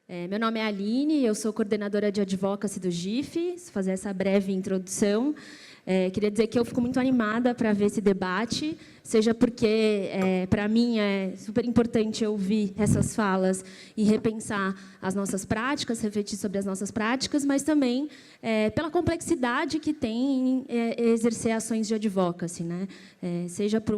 Meu nome é Aline, eu sou coordenadora de Advocacy do GIF. Vou fazer essa breve introdução. Queria dizer que eu fico muito animada para ver esse debate, seja porque, para mim, é super importante ouvir essas falas e repensar as nossas práticas, refletir sobre as nossas práticas, mas também pela complexidade que tem em exercer ações de advocacy, né? Seja por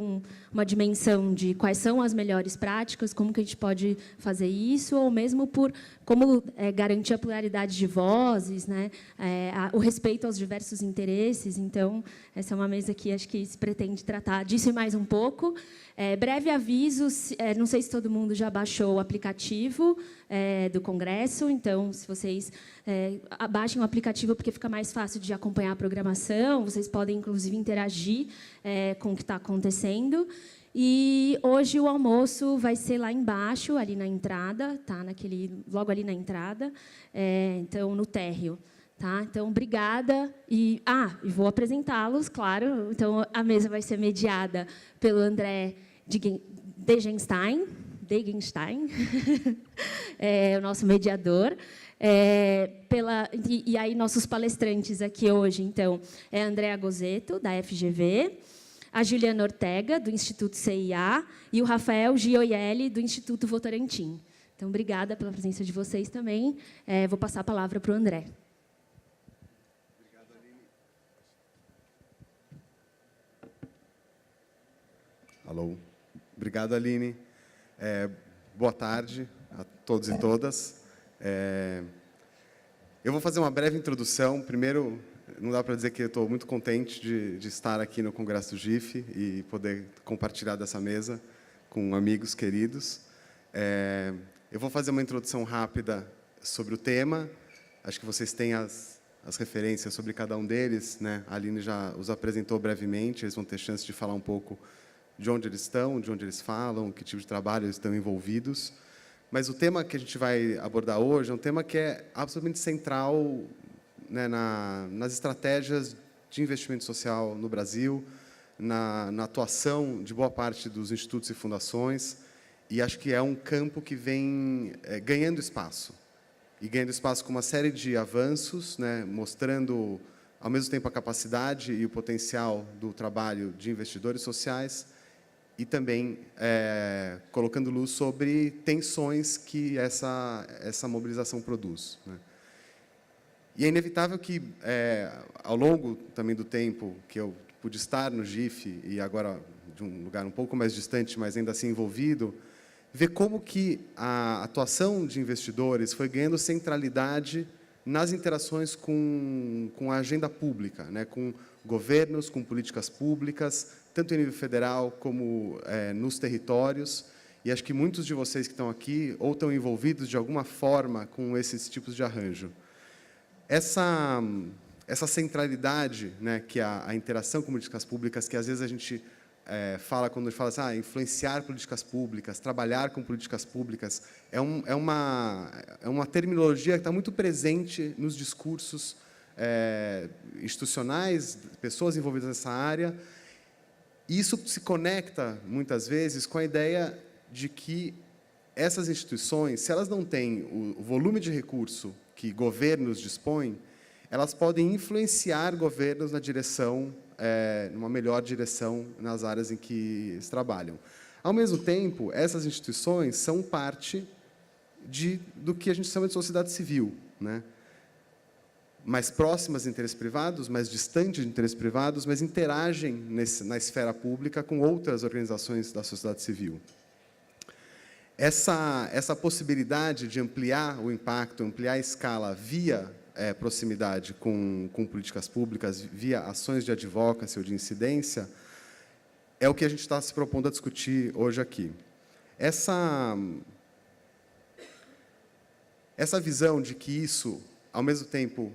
uma dimensão de quais são as melhores práticas, como que a gente pode fazer isso, ou mesmo por como garantir a pluralidade de vozes, né? O respeito aos diversos interesses. Então, essa é uma mesa que acho que se pretende tratar disso e mais um pouco. Breve aviso, não sei se todo mundo já baixou o aplicativo do Congresso, então, se vocês baixem o aplicativo, porque fica mais fácil de acompanhar a programação, vocês podem, inclusive, interagir com o que está acontecendo. E hoje o almoço vai ser lá embaixo, ali na entrada, tá? Logo ali na entrada, então, no térreo. Tá? Então, obrigada. E vou apresentá-los, claro. Então, a mesa vai ser mediada pelo André Degenstein, o nosso mediador. E aí, nossos palestrantes aqui hoje, então, é a Andrea Gozzetto, da FGV, a Juliana Ortega, do Instituto CIA, e o Rafael Gioielli, do Instituto Votorantim. Então, obrigada pela presença de vocês também. Vou passar a palavra para o André. Alô. Obrigado, Aline. Boa tarde a todos e todas. Eu vou fazer uma breve introdução. Primeiro, não dá para dizer que eu estou muito contente de estar aqui no Congresso do GIF e poder compartilhar dessa mesa com amigos queridos. Eu vou fazer uma introdução rápida sobre o tema. Acho que vocês têm as referências sobre cada um deles, né? A Aline já os apresentou brevemente, eles vão ter chance de falar um pouco de onde eles estão, de onde eles falam, que tipo de trabalho eles estão envolvidos. Mas o tema que a gente vai abordar hoje é um tema que é absolutamente central, né, nas estratégias de investimento social no Brasil, na atuação de boa parte dos institutos e fundações, e acho que é um campo que vem ganhando espaço. E ganhando espaço com uma série de avanços, né, mostrando, ao mesmo tempo, a capacidade e o potencial do trabalho de investidores sociais, e também colocando luz sobre tensões que essa mobilização produz, né? E é inevitável que, ao longo também do tempo que eu pude estar no GIF, e agora de um lugar um pouco mais distante, mas ainda assim envolvido, ver como que a atuação de investidores foi ganhando centralidade nas interações com a agenda pública, né, com governos, com políticas públicas, tanto em nível federal como nos territórios. E acho que muitos de vocês que estão aqui ou estão envolvidos de alguma forma com esses tipos de arranjo. Essa centralidade, né, que a interação com políticas públicas, que às vezes a gente fala, quando a gente fala assim, influenciar políticas públicas, trabalhar com políticas públicas, é uma terminologia que está muito presente nos discursos institucionais, pessoas envolvidas nessa área. E isso se conecta, muitas vezes, com a ideia de que essas instituições, se elas não têm o volume de recurso que governos dispõem, elas podem influenciar governos na direção, numa melhor direção nas áreas em que eles trabalham. Ao mesmo tempo, essas instituições são parte do que a gente chama de sociedade civil, né? Mais próximas de interesses privados, mais distantes de interesses privados, mas interagem na esfera pública com outras organizações da sociedade civil. Essa possibilidade de ampliar o impacto, ampliar a escala via proximidade com políticas públicas, via ações de advocacy ou de incidência, é o que a gente está se propondo a discutir hoje aqui. Essa visão de que isso, ao mesmo tempo,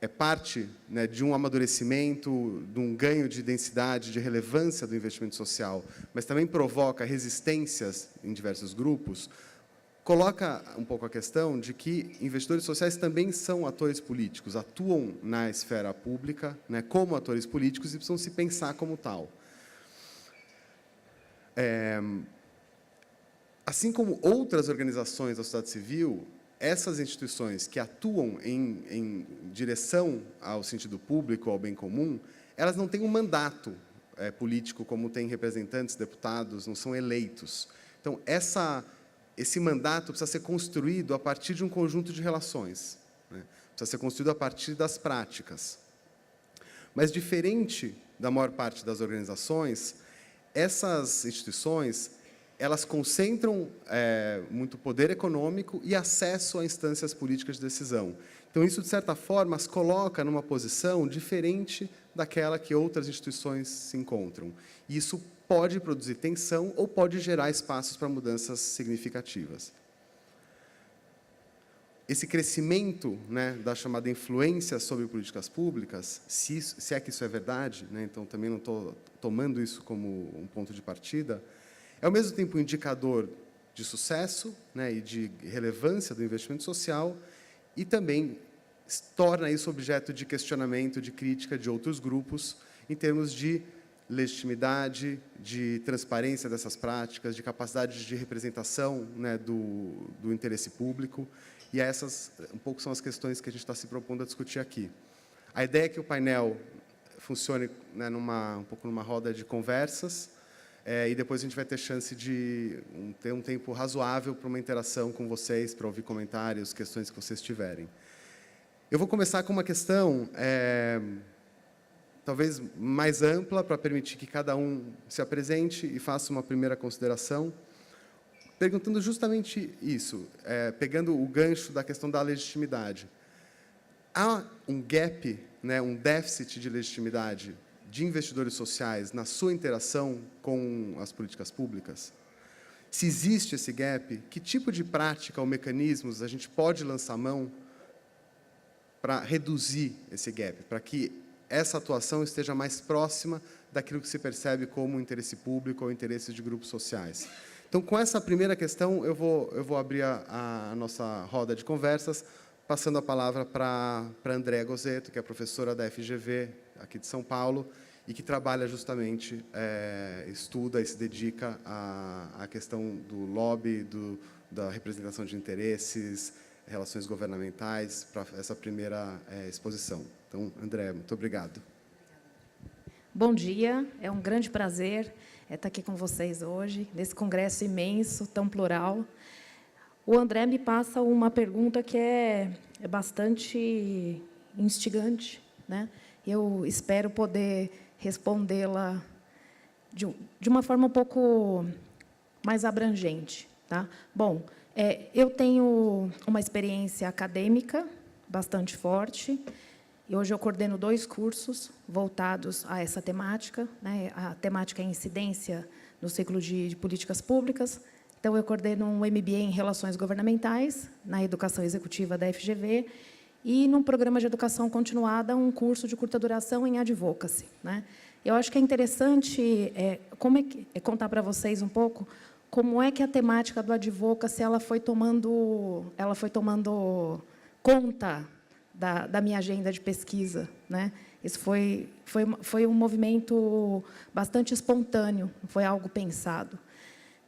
é parte, né, de um amadurecimento, de um ganho de densidade, de relevância do investimento social, mas também provoca resistências em diversos grupos, coloca um pouco a questão de que investidores sociais também são atores políticos, atuam na esfera pública, né, como atores políticos e precisam se pensar como tal. Assim como outras organizações da sociedade civil, essas instituições que atuam em direção ao sentido público, ao bem comum, elas não têm um mandato político como tem representantes, deputados, não são eleitos. Então, esse mandato precisa ser construído a partir de um conjunto de relações, né? Precisa ser construído a partir das práticas. Mas, diferente da maior parte das organizações, essas instituições, elas concentram muito poder econômico e acesso a instâncias políticas de decisão. Então, isso, de certa forma, as coloca numa posição diferente daquela que outras instituições se encontram. E isso pode produzir tensão ou pode gerar espaços para mudanças significativas. Esse crescimento, né, da chamada influência sobre políticas públicas, se é que isso é verdade, né, então também não estou tomando isso como um ponto de partida, é ao mesmo tempo um indicador de sucesso, né, e de relevância do investimento social, e também torna isso objeto de questionamento, de crítica de outros grupos, em termos de legitimidade, de transparência dessas práticas, de capacidade de representação, né, do interesse público. E essas, um pouco, são as questões que a gente está se propondo a discutir aqui. A ideia é que o painel funcione, né, um pouco numa roda de conversas, e depois a gente vai ter chance de ter um tempo razoável para uma interação com vocês, para ouvir comentários, questões que vocês tiverem. Eu vou começar com uma questão, talvez mais ampla, para permitir que cada um se apresente e faça uma primeira consideração, perguntando justamente isso, pegando o gancho da questão da legitimidade. Há um gap, né, um déficit de legitimidade de investidores sociais na sua interação com as políticas públicas? Se existe esse gap, que tipo de prática ou mecanismos a gente pode lançar mão para reduzir esse gap, para que essa atuação esteja mais próxima daquilo que se percebe como interesse público ou interesse de grupos sociais? Então, com essa primeira questão, eu vou abrir a nossa roda de conversas, passando a palavra para Andréa Gozzetto, que é professora da FGV, aqui de São Paulo, e que trabalha justamente, estuda e se dedica à questão do lobby, da representação de interesses, relações governamentais, para essa primeira exposição. Então, Andréa, muito obrigado. Bom dia, é um grande prazer estar aqui com vocês hoje, nesse congresso imenso, tão plural. O André me passa uma pergunta que é bastante instigante, né? Eu espero poder respondê-la de uma forma um pouco mais abrangente, tá? Bom, eu tenho uma experiência acadêmica bastante forte, e hoje eu coordeno 2 cursos voltados a essa temática, né? A temática é incidência no ciclo de políticas públicas. Então, eu coordeno um MBA em Relações Governamentais, na Educação Executiva da FGV, e, num programa de educação continuada, um curso de curta duração em Advocacy, né? Eu acho que é interessante contar para vocês um pouco como é que a temática do Advocacy ela foi tomando conta da minha agenda de pesquisa, né? Isso foi um movimento bastante espontâneo, não foi algo pensado.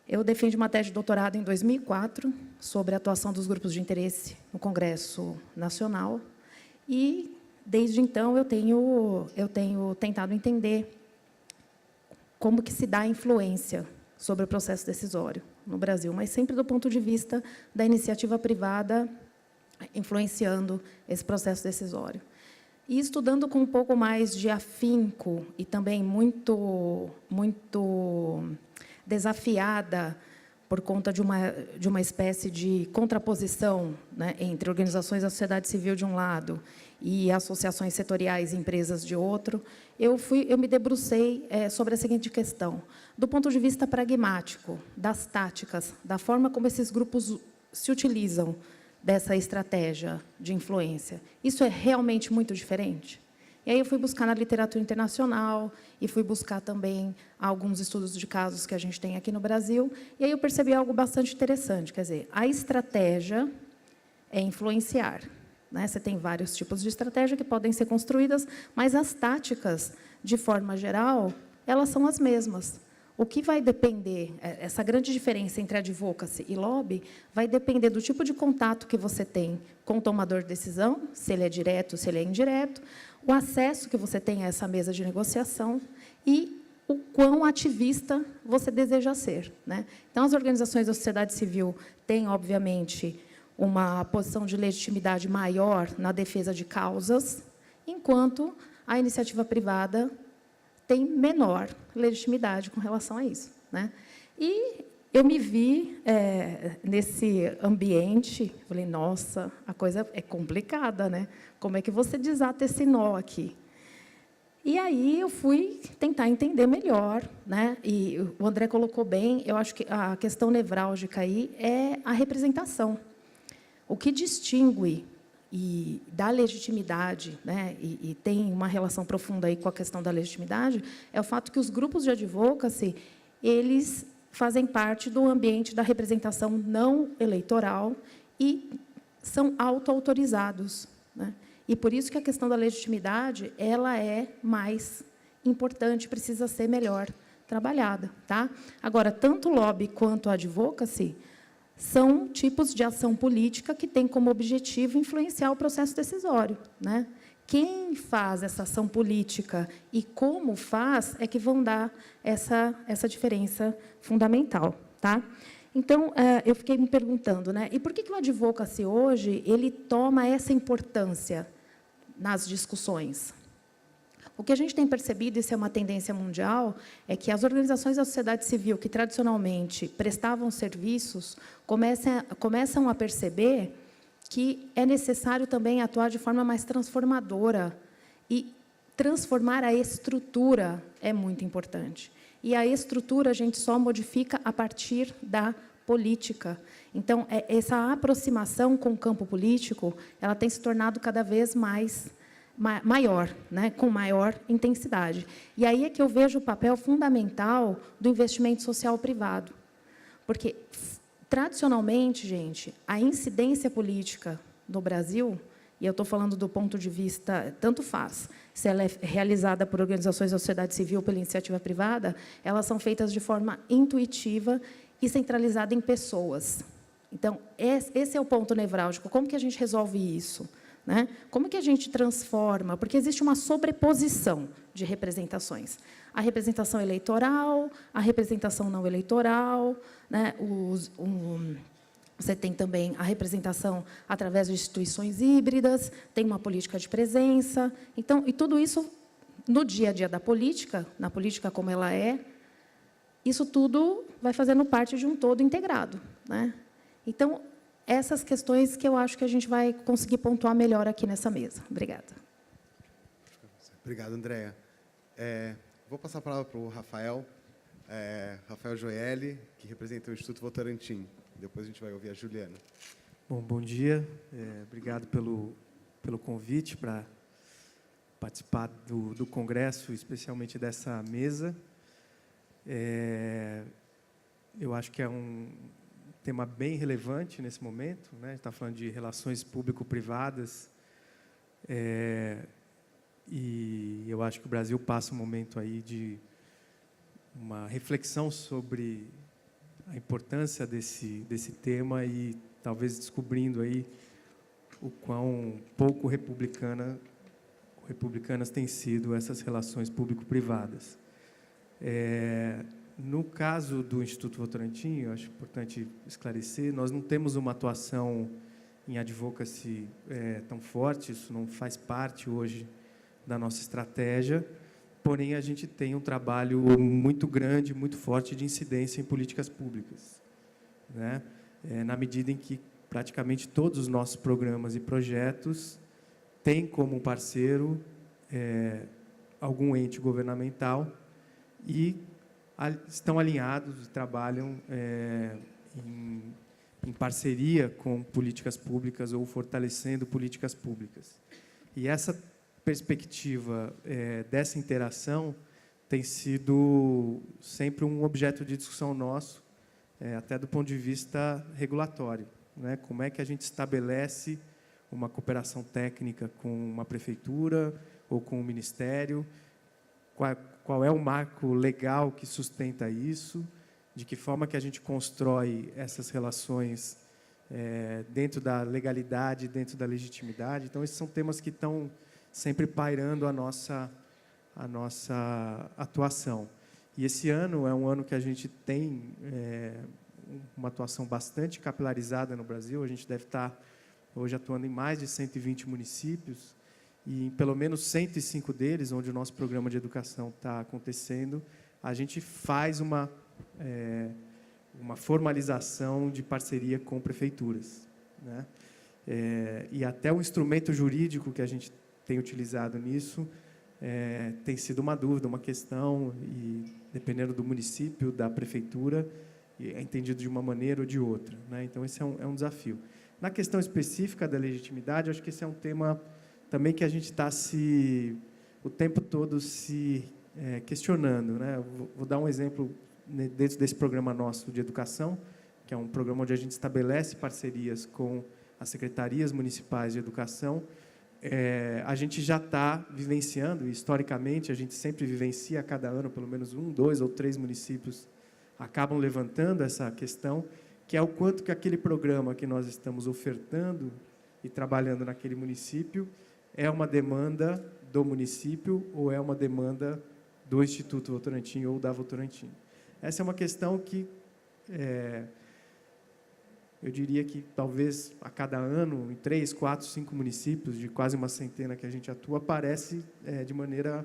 Eu defendi uma tese de doutorado em 2004 sobre a atuação dos grupos de interesse no Congresso Nacional e, desde então, eu tenho tentado entender como que se dá influência sobre o processo decisório no Brasil, mas sempre do ponto de vista da iniciativa privada influenciando esse processo decisório. E estudando com um pouco mais de afinco e também muito desafiada por conta de uma espécie de contraposição, né, entre organizações da sociedade civil de um lado e associações setoriais e empresas de outro, eu me debrucei sobre a seguinte questão: do ponto de vista pragmático, das táticas, da forma como esses grupos se utilizam dessa estratégia de influência, isso é realmente muito diferente? E aí eu fui buscar na literatura internacional e fui buscar também alguns estudos de casos que a gente tem aqui no Brasil, e aí eu percebi algo bastante interessante, quer dizer, a estratégia é influenciar, né? Você tem vários tipos de estratégia que podem ser construídas, mas as táticas, de forma geral, elas são as mesmas. O que vai depender, essa grande diferença entre advocacy e lobby, vai depender do tipo de contato que você tem com o tomador de decisão, se ele é direto, se ele é indireto, o acesso que você tem a essa mesa de negociação e o quão ativista você deseja ser, né? Então, as organizações da sociedade civil têm, obviamente, uma posição de legitimidade maior na defesa de causas, enquanto a iniciativa privada tem menor legitimidade com relação a isso, né? E eu me vi nesse ambiente, falei, nossa, a coisa é complicada, né? Como é que você desata esse nó aqui? E aí eu fui tentar entender melhor, né? E o André colocou bem, eu acho que a questão nevrálgica aí é a representação. O que distingue e dá legitimidade, né, e tem uma relação profunda aí com a questão da legitimidade, é o fato que os grupos de advocacy, eles fazem parte do ambiente da representação não eleitoral e são auto-autorizados, né? E por isso que a questão da legitimidade, ela é mais importante, precisa ser melhor trabalhada, tá? Agora, tanto o lobby quanto a advocacy são tipos de ação política que têm como objetivo influenciar o processo decisório, né? Quem faz essa ação política e como faz é que vão dar essa diferença fundamental, tá? Então, eu fiquei me perguntando, né? E por que o advocacy hoje ele toma essa importância nas discussões? O que a gente tem percebido, isso é uma tendência mundial, é que as organizações da sociedade civil que tradicionalmente prestavam serviços começam a perceber que é necessário também atuar de forma mais transformadora e transformar a estrutura é muito importante. E a estrutura a gente só modifica a partir da política. Então, essa aproximação com o campo político, ela tem se tornado cada vez maior, né, com maior intensidade. E aí é que eu vejo o papel fundamental do investimento social privado. Porque, tradicionalmente, gente, a incidência política no Brasil, e eu estou falando do ponto de vista, tanto faz, se ela é realizada por organizações da sociedade civil ou pela iniciativa privada, elas são feitas de forma intuitiva e centralizada em pessoas. Então, esse é o ponto nevrálgico. Como que a gente resolve isso? Né? Como que a gente transforma? Porque existe uma sobreposição de representações. A representação eleitoral, a representação não eleitoral, né? Você tem também a representação através de instituições híbridas, tem uma política de presença. Então, e tudo isso, no dia a dia da política, na política como ela é, isso tudo vai fazendo parte de um todo integrado, né? Então, essas questões que eu acho que a gente vai conseguir pontuar melhor aqui nessa mesa. Obrigada. Obrigado, Andréa. Vou passar a palavra para o Rafael Joelli, que representa o Instituto Votorantim. Depois a gente vai ouvir a Juliana. Bom dia. Obrigado pelo convite para participar do congresso, especialmente dessa mesa. Eu acho que é um tema bem relevante nesse momento, né? A gente está falando de relações público-privadas, e eu acho que o Brasil passa um momento aí de uma reflexão sobre a importância desse tema e talvez descobrindo aí o quão pouco republicanas têm sido essas relações público-privadas. No caso do Instituto Votorantim, eu acho importante esclarecer, nós não temos uma atuação em advocacy tão forte, isso não faz parte hoje da nossa estratégia, porém, a gente tem um trabalho muito grande, muito forte de incidência em políticas públicas, né? Na medida em que praticamente todos os nossos programas e projetos têm como parceiro algum ente governamental e estão alinhados e trabalham em parceria com políticas públicas ou fortalecendo políticas públicas. E essa perspectiva dessa interação tem sido sempre um objeto de discussão nosso, até do ponto de vista regulatório, né? Como é que a gente estabelece uma cooperação técnica com uma prefeitura ou com um ministério, qual é o marco legal que sustenta isso, de que forma que a gente constrói essas relações dentro da legalidade, dentro da legitimidade. Então, esses são temas que estão sempre pairando a nossa atuação. E esse ano é um ano que a gente tem uma atuação bastante capilarizada no Brasil. A gente deve estar hoje atuando em mais de 120 municípios, e em pelo menos 105 deles, onde o nosso programa de educação está acontecendo, a gente faz uma formalização de parceria com prefeituras, né? E até o instrumento jurídico que a gente tem utilizado nisso tem sido uma dúvida, uma questão, e dependendo do município, da prefeitura, é entendido de uma maneira ou de outra, né? Então, esse é um desafio. Na questão específica da legitimidade, acho que esse é um tema também que a gente está o tempo todo se questionando, né? Vou dar um exemplo dentro desse programa nosso de educação, que é um programa onde a gente estabelece parcerias com as secretarias municipais de educação. A gente já está vivenciando, e historicamente a gente sempre vivencia a cada ano, pelo menos 1, 2 ou 3 municípios acabam levantando essa questão, que é o quanto que aquele programa que nós estamos ofertando e trabalhando naquele município é uma demanda do município ou é uma demanda do Instituto Votorantim ou da Votorantim. Essa é uma questão que eu diria que talvez a cada ano, em 3, 4, 5 municípios, de quase uma centena que a gente atua, aparece de maneira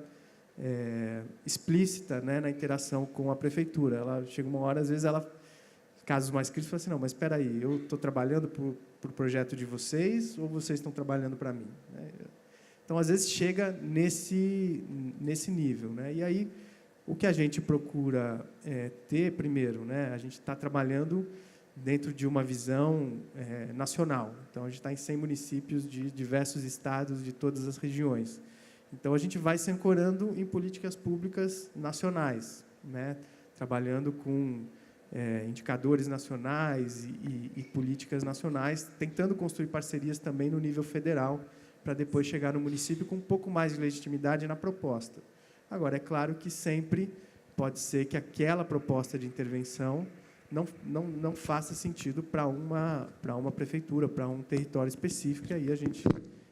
explícita, né, na interação com a prefeitura. Ela chega uma hora, às vezes, casos mais críticos, fala assim, não, mas espera aí, eu estou trabalhando para o projeto de vocês ou vocês estão trabalhando para mim? Então, às vezes, chega nesse nível, né? E aí, o que a gente procura ter, primeiro, né, a gente está trabalhando dentro de uma visão nacional. Então, a gente está em 100 municípios de diversos estados, de todas as regiões. Então, a gente vai se ancorando em políticas públicas nacionais, né, trabalhando com indicadores nacionais e políticas nacionais, tentando construir parcerias também no nível federal, para depois chegar no município com um pouco mais de legitimidade na proposta. Agora, é claro que sempre pode ser que aquela proposta de intervenção não faça sentido para uma prefeitura, para um território específico, e aí a gente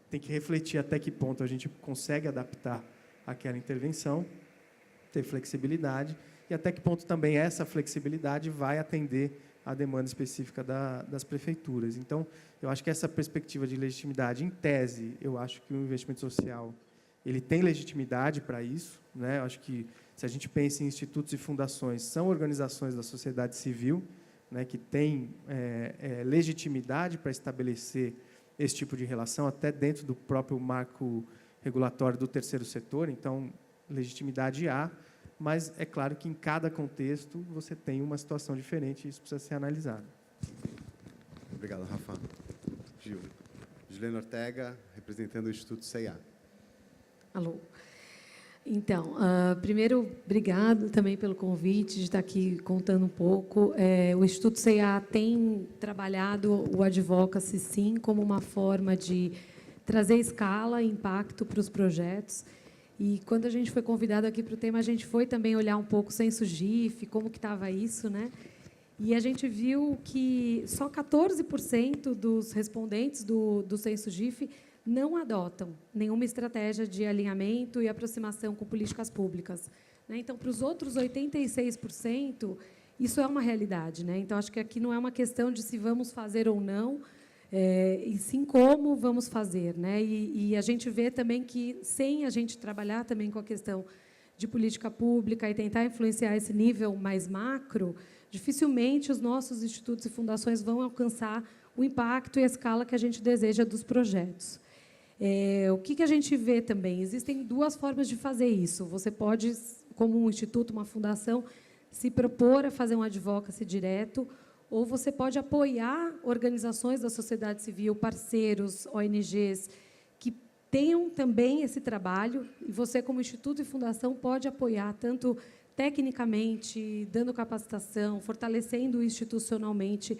tem que refletir até que ponto a gente consegue adaptar aquela intervenção, ter flexibilidade, e até que ponto também essa flexibilidade vai atender à demanda específica das prefeituras. Então, eu acho que essa perspectiva de legitimidade, em tese, eu acho que o investimento social ele tem legitimidade para isso, né? Eu acho que, se a gente pensa em institutos e fundações, são organizações da sociedade civil, né, que têm legitimidade para estabelecer esse tipo de relação, até dentro do próprio marco regulatório do terceiro setor. Então, legitimidade há, mas é claro que em cada contexto você tem uma situação diferente e isso precisa ser analisado. Obrigado, Rafa. Gil. Gilene Ortega, representando o Instituto C&A. Alô. Então, primeiro, obrigado também pelo convite de estar aqui contando um pouco. O Instituto C&A tem trabalhado o advocacy, sim, como uma forma de trazer escala e impacto para os projetos. E, quando a gente foi convidado aqui para o tema, a gente foi também olhar um pouco o censo GIF, como que estava isso, né? E a gente viu que só 14% dos respondentes do censo GIF não adotam nenhuma estratégia de alinhamento e aproximação com políticas públicas, né? Então, para os outros 86%, isso é uma realidade, né? Então, acho que aqui não é uma questão de se vamos fazer ou não, e sim como vamos fazer, né? E a gente vê também que, sem a gente trabalhar também com a questão de política pública e tentar influenciar esse nível mais macro, dificilmente os nossos institutos e fundações vão alcançar o impacto e a escala que a gente deseja dos projetos. O que a gente vê também? Existem duas formas de fazer isso. Você pode, como um instituto, uma fundação, se propor a fazer um advocacy direto, ou você pode apoiar organizações da sociedade civil, parceiros, ONGs, que tenham também esse trabalho, e você, como instituto e fundação, pode apoiar, tanto tecnicamente, dando capacitação, fortalecendo institucionalmente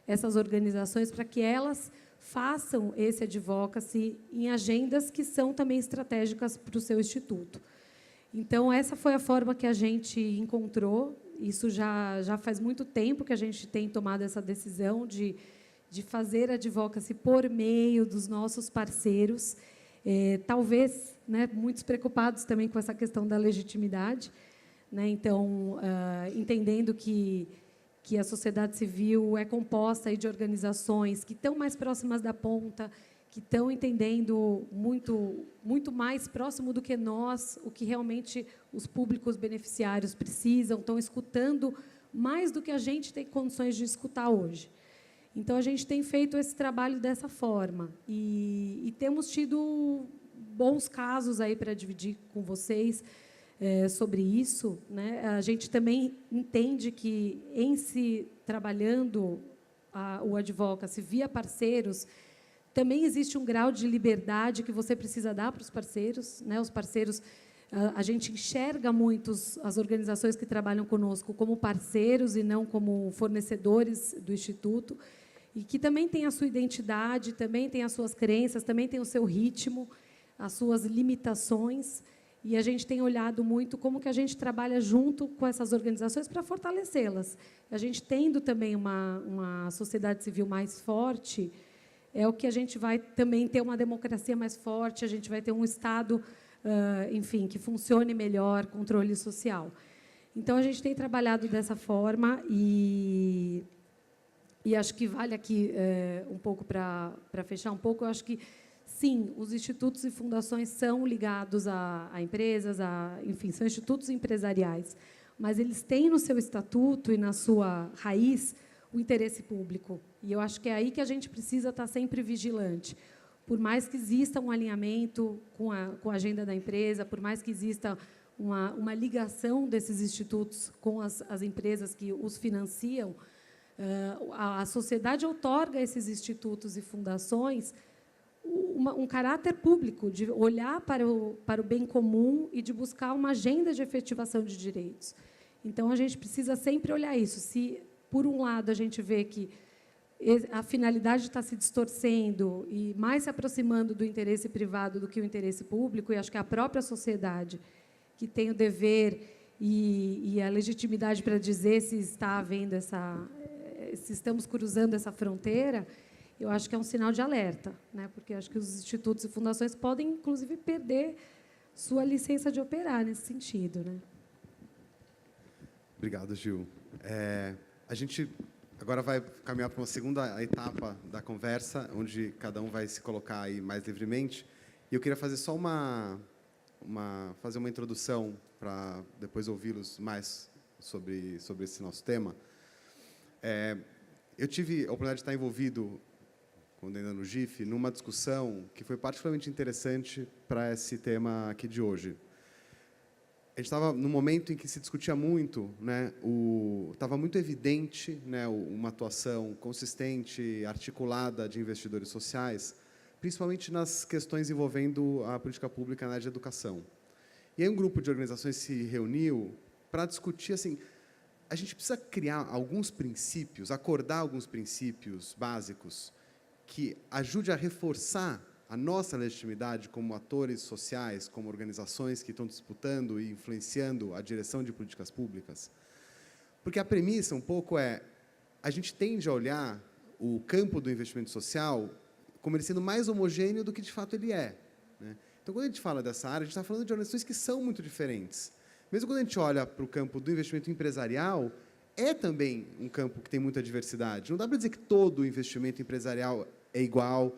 essas organizações, para que elas façam esse advocacy em agendas que são também estratégicas para o seu instituto. Então, essa foi a forma que a gente encontrou. Isso já faz muito tempo que a gente tem tomado essa decisão de fazer advocacy por meio dos nossos parceiros, talvez, né, muitos preocupados também com essa questão da legitimidade, né? Então, entendendo que a sociedade civil é composta aí de organizações que estão mais próximas da ponta, que estão entendendo muito mais próximo do que nós, o que realmente os públicos beneficiários precisam, estão escutando mais do que a gente tem condições de escutar hoje. Então, a gente tem feito esse trabalho dessa forma. E temos tido bons casos aí para dividir com vocês sobre isso, né? A gente também entende que, em se trabalhando o advocacy via parceiros, também existe um grau de liberdade que você precisa dar para os parceiros, né? Os parceiros, a gente enxerga muito as organizações que trabalham conosco como parceiros e não como fornecedores do Instituto, e que também tem a sua identidade, também tem as suas crenças, também tem o seu ritmo, as suas limitações, e a gente tem olhado muito como que a gente trabalha junto com essas organizações para fortalecê-las. A gente tendo também uma sociedade civil mais forte, é o que a gente vai também ter uma democracia mais forte, a gente vai ter um Estado, enfim, que funcione melhor, controle social. Então, a gente tem trabalhado dessa forma e acho que vale aqui um pouco para fechar um pouco, eu acho que, sim, os institutos e fundações são ligados a empresas, enfim, são institutos empresariais, mas eles têm no seu estatuto e na sua raiz o interesse público. E eu acho que é aí que a gente precisa estar sempre vigilante. Por mais que exista um alinhamento com a agenda da empresa, por mais que exista uma ligação desses institutos com as empresas que os financiam, a sociedade outorga a esses institutos e fundações um caráter público, de olhar para o bem comum e de buscar uma agenda de efetivação de direitos. Então, a gente precisa sempre olhar isso. Se, por um lado, a gente vê que a finalidade está se distorcendo e mais se aproximando do interesse privado do que o interesse público, e acho que a própria sociedade que tem o dever e a legitimidade para dizer se está havendo se estamos cruzando essa fronteira, eu acho que é um sinal de alerta, né? Porque acho que os institutos e fundações podem, inclusive, perder sua licença de operar nesse sentido, né? Obrigado, Gil. A gente agora vai caminhar para uma segunda etapa da conversa, onde cada um vai se colocar aí mais livremente. E eu queria fazer só fazer uma introdução para depois ouvi-los mais sobre esse nosso tema. Eu tive a oportunidade de estar envolvido, quando ainda no GIF, numa discussão que foi particularmente interessante para esse tema aqui de hoje. A gente estava num momento em que se discutia muito, né, estava muito evidente, né, uma atuação consistente, articulada de investidores sociais, principalmente nas questões envolvendo a política pública na área de educação. E aí um grupo de organizações se reuniu para discutir, assim, a gente precisa criar alguns princípios, acordar alguns princípios básicos que ajude a reforçar a nossa legitimidade como atores sociais, como organizações que estão disputando e influenciando a direção de políticas públicas. Porque a premissa, um pouco, a gente tende a olhar o campo do investimento social como ele sendo mais homogêneo do que, de fato, ele é, né? Então, quando a gente fala dessa área, a gente está falando de organizações que são muito diferentes. Mesmo quando a gente olha para o campo do investimento empresarial, é também um campo que tem muita diversidade. Não dá para dizer que todo investimento empresarial é igual,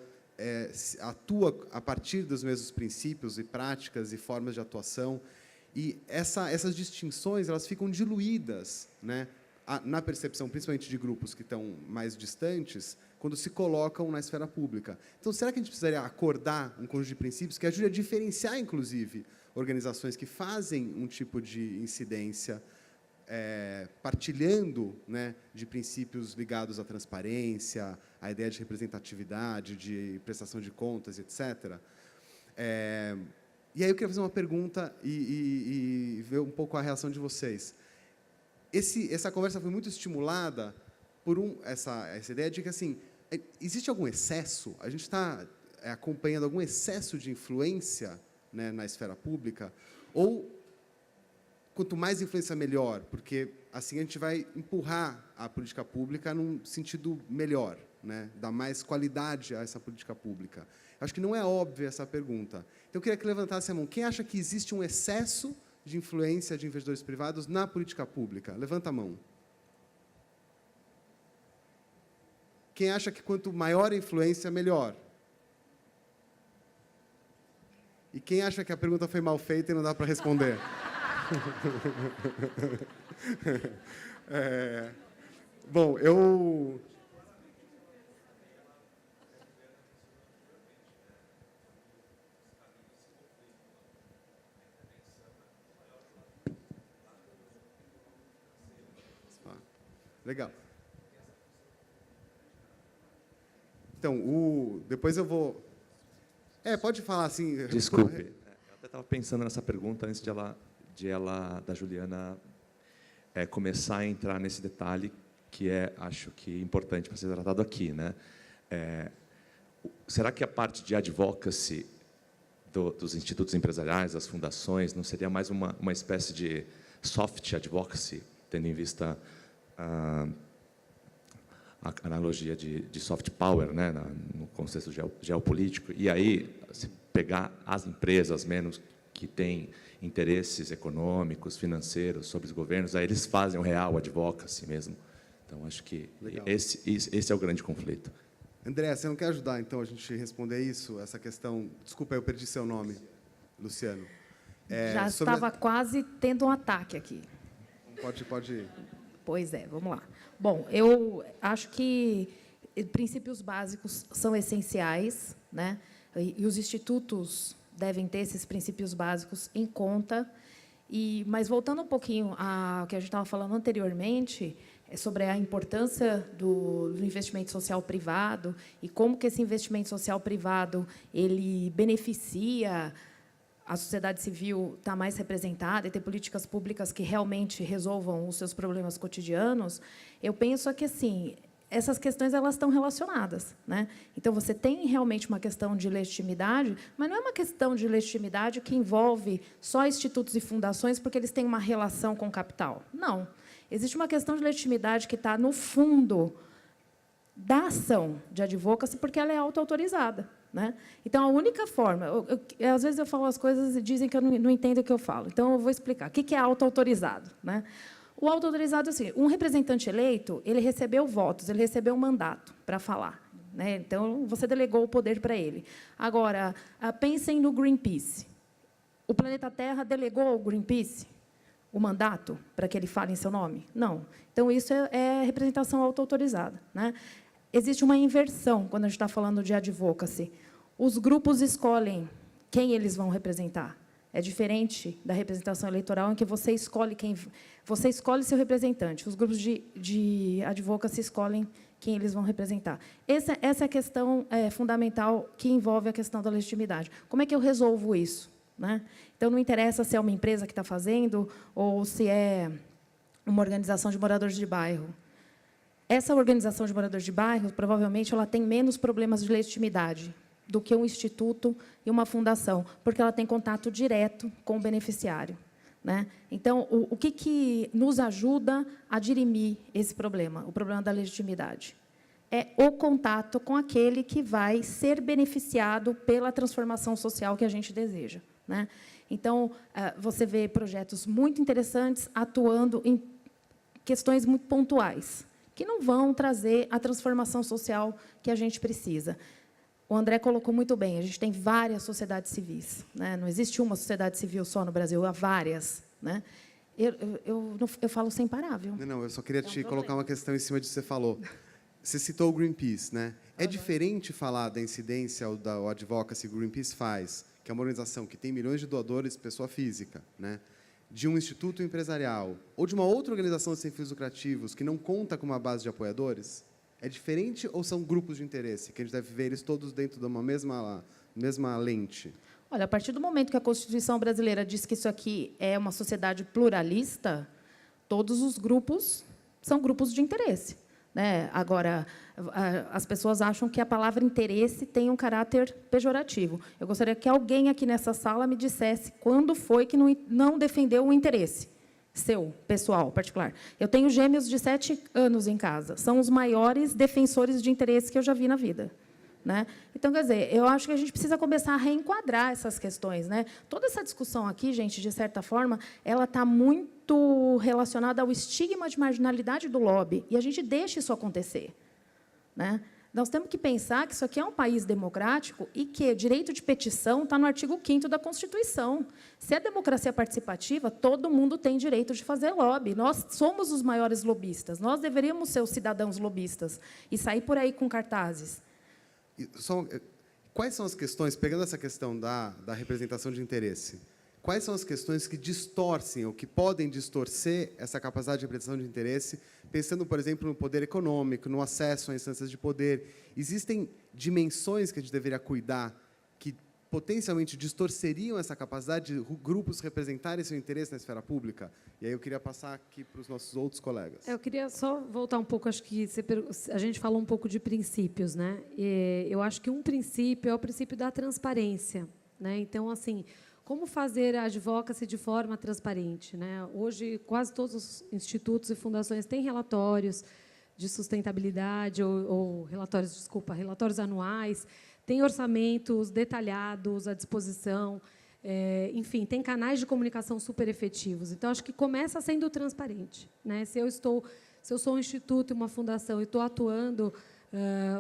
atua a partir dos mesmos princípios e práticas e formas de atuação. E essas distinções elas ficam diluídas, né, na percepção, principalmente de grupos que estão mais distantes, quando se colocam na esfera pública. Então, será que a gente precisaria acordar um conjunto de princípios que ajude a diferenciar, inclusive, organizações que fazem um tipo de incidência, partilhando, né, de princípios ligados à transparência, à ideia de representatividade, de prestação de contas, etc. E aí eu queria fazer uma pergunta e ver um pouco a reação de vocês. Essa conversa foi muito estimulada por essa ideia de que, assim, existe algum excesso? A gente está acompanhando algum excesso de influência, né, na esfera pública? Ou quanto mais influência, melhor, porque assim a gente vai empurrar a política pública num sentido melhor, né? Dar mais qualidade a essa política pública. Eu acho que não é óbvia essa pergunta. Então, eu queria que levantasse a mão. Quem acha que existe um excesso de influência de investidores privados na política pública? Levanta a mão. Quem acha que quanto maior a influência, melhor? E quem acha que a pergunta foi mal feita e não dá para responder? Bom, eu... Legal. Então, depois eu vou... pode falar assim... Desculpe, eu até estava pensando nessa pergunta antes da Juliana começar a entrar nesse detalhe que acho que importante para ser tratado aqui, né? Será que a parte de advocacy dos institutos empresariais, das fundações, não seria mais uma espécie de soft advocacy, tendo em vista a analogia de soft power, né, no contexto geopolítico, e aí, se pegar as empresas menos que têm interesses econômicos, financeiros sobre os governos, aí eles fazem o real advocacy mesmo. Então, acho que esse é o grande conflito. André, você não quer ajudar, então, a gente responder isso, essa questão... Desculpa, eu perdi seu nome, Luciano. Já estava quase tendo um ataque aqui. Pode ir. Pois é, vamos lá. Bom, eu acho que princípios básicos são essenciais, né? E os institutos devem ter esses princípios básicos em conta. Mas, voltando um pouquinho ao que a gente estava falando anteriormente, sobre a importância do investimento social privado e como que esse investimento social privado ele beneficia a sociedade civil estar mais representada e ter políticas públicas que realmente resolvam os seus problemas cotidianos, eu penso que, assim, essas questões elas estão relacionadas, né? Então, você tem realmente uma questão de legitimidade, mas não é uma questão de legitimidade que envolve só institutos e fundações porque eles têm uma relação com o capital. Não. Existe uma questão de legitimidade que está no fundo da ação de advocacy, porque ela é auto-autorizada, né? Então, a única forma... às vezes, eu falo as coisas e dizem que eu não entendo o que eu falo. Então, eu vou explicar. O que é auto-autorizado, né? O auto-autorizado é assim, um representante eleito, ele recebeu votos, ele recebeu um mandato para falar, né? Então, você delegou o poder para ele. Agora, pensem no Greenpeace. O planeta Terra delegou ao Greenpeace o mandato para que ele fale em seu nome? Não. Então, isso é representação auto-autorizada, né? Existe uma inversão quando a gente está falando de advocacy. Os grupos escolhem quem eles vão representar. É diferente da representação eleitoral, em que você escolhe seu representante. Os grupos de advocacy escolhem quem eles vão representar. Essa é a questão fundamental que envolve a questão da legitimidade. Como é que eu resolvo isso, né? Então, não interessa se é uma empresa que está fazendo ou se é uma organização de moradores de bairro. Essa organização de moradores de bairro, provavelmente, ela tem menos problemas de legitimidade do que um instituto e uma fundação, porque ela tem contato direto com o beneficiário, né? Então, o que nos ajuda a dirimir esse problema, o problema da legitimidade? É o contato com aquele que vai ser beneficiado pela transformação social que a gente deseja, né? Então, você vê projetos muito interessantes atuando em questões muito pontuais, que não vão trazer a transformação social que a gente precisa. O André colocou muito bem, a gente tem várias sociedades civis, né? Não existe uma sociedade civil só no Brasil, há várias, né? Eu falo sem parar, viu? Não, eu só queria colocar uma questão em cima disso que você falou. Você citou o Greenpeace, né? É diferente falar da incidência ou da advocacy que o Greenpeace faz, que é uma organização que tem milhões de doadores, pessoa física, né? De um instituto empresarial ou de uma outra organização sem fins lucrativos que não conta com uma base de apoiadores? É diferente ou são grupos de interesse, que a gente deve ver eles todos dentro de uma mesma lente? Olha, a partir do momento que a Constituição brasileira diz que isso aqui é uma sociedade pluralista, todos os grupos são grupos de interesse, né? Agora, as pessoas acham que a palavra interesse tem um caráter pejorativo. Eu gostaria que alguém aqui nessa sala me dissesse quando foi que não defendeu o interesse. seu, pessoal, particular. Eu tenho gêmeos de 7 anos em casa. São os maiores defensores de interesse que eu já vi na vida. Né? Então, quer dizer, eu acho que a gente precisa começar a reenquadrar essas questões. Né? Toda essa discussão aqui, gente, de certa forma, ela está muito relacionada ao estigma de marginalidade do lobby, e a gente deixa isso acontecer. Né? Nós temos que pensar que isso aqui é um país democrático e que direito de petição está no artigo 5º da Constituição. Se é democracia participativa, todo mundo tem direito de fazer lobby. Nós somos os maiores lobistas. Nós deveríamos ser os cidadãos lobistas e sair por aí com cartazes. Quais são as questões, pegando essa questão da representação de interesse, quais são as questões que distorcem ou que podem distorcer essa capacidade de representação de interesse, pensando, por exemplo, no poder econômico, no acesso a instâncias de poder? Existem dimensões que a gente deveria cuidar que potencialmente distorceriam essa capacidade de grupos representarem seu interesse na esfera pública? E aí eu queria passar aqui para os nossos outros colegas. Eu queria só voltar um pouco, acho que a gente falou um pouco de princípios, né? Eu acho que um princípio é o princípio da transparência, né? Então, assim, como fazer a advocacy de forma transparente, né? Hoje, quase todos os institutos e fundações têm relatórios de sustentabilidade ou relatórios anuais, tem orçamentos detalhados à disposição, enfim, tem canais de comunicação super efetivos. Então, acho que começa sendo transparente. Né? Se eu sou um instituto e uma fundação e estou atuando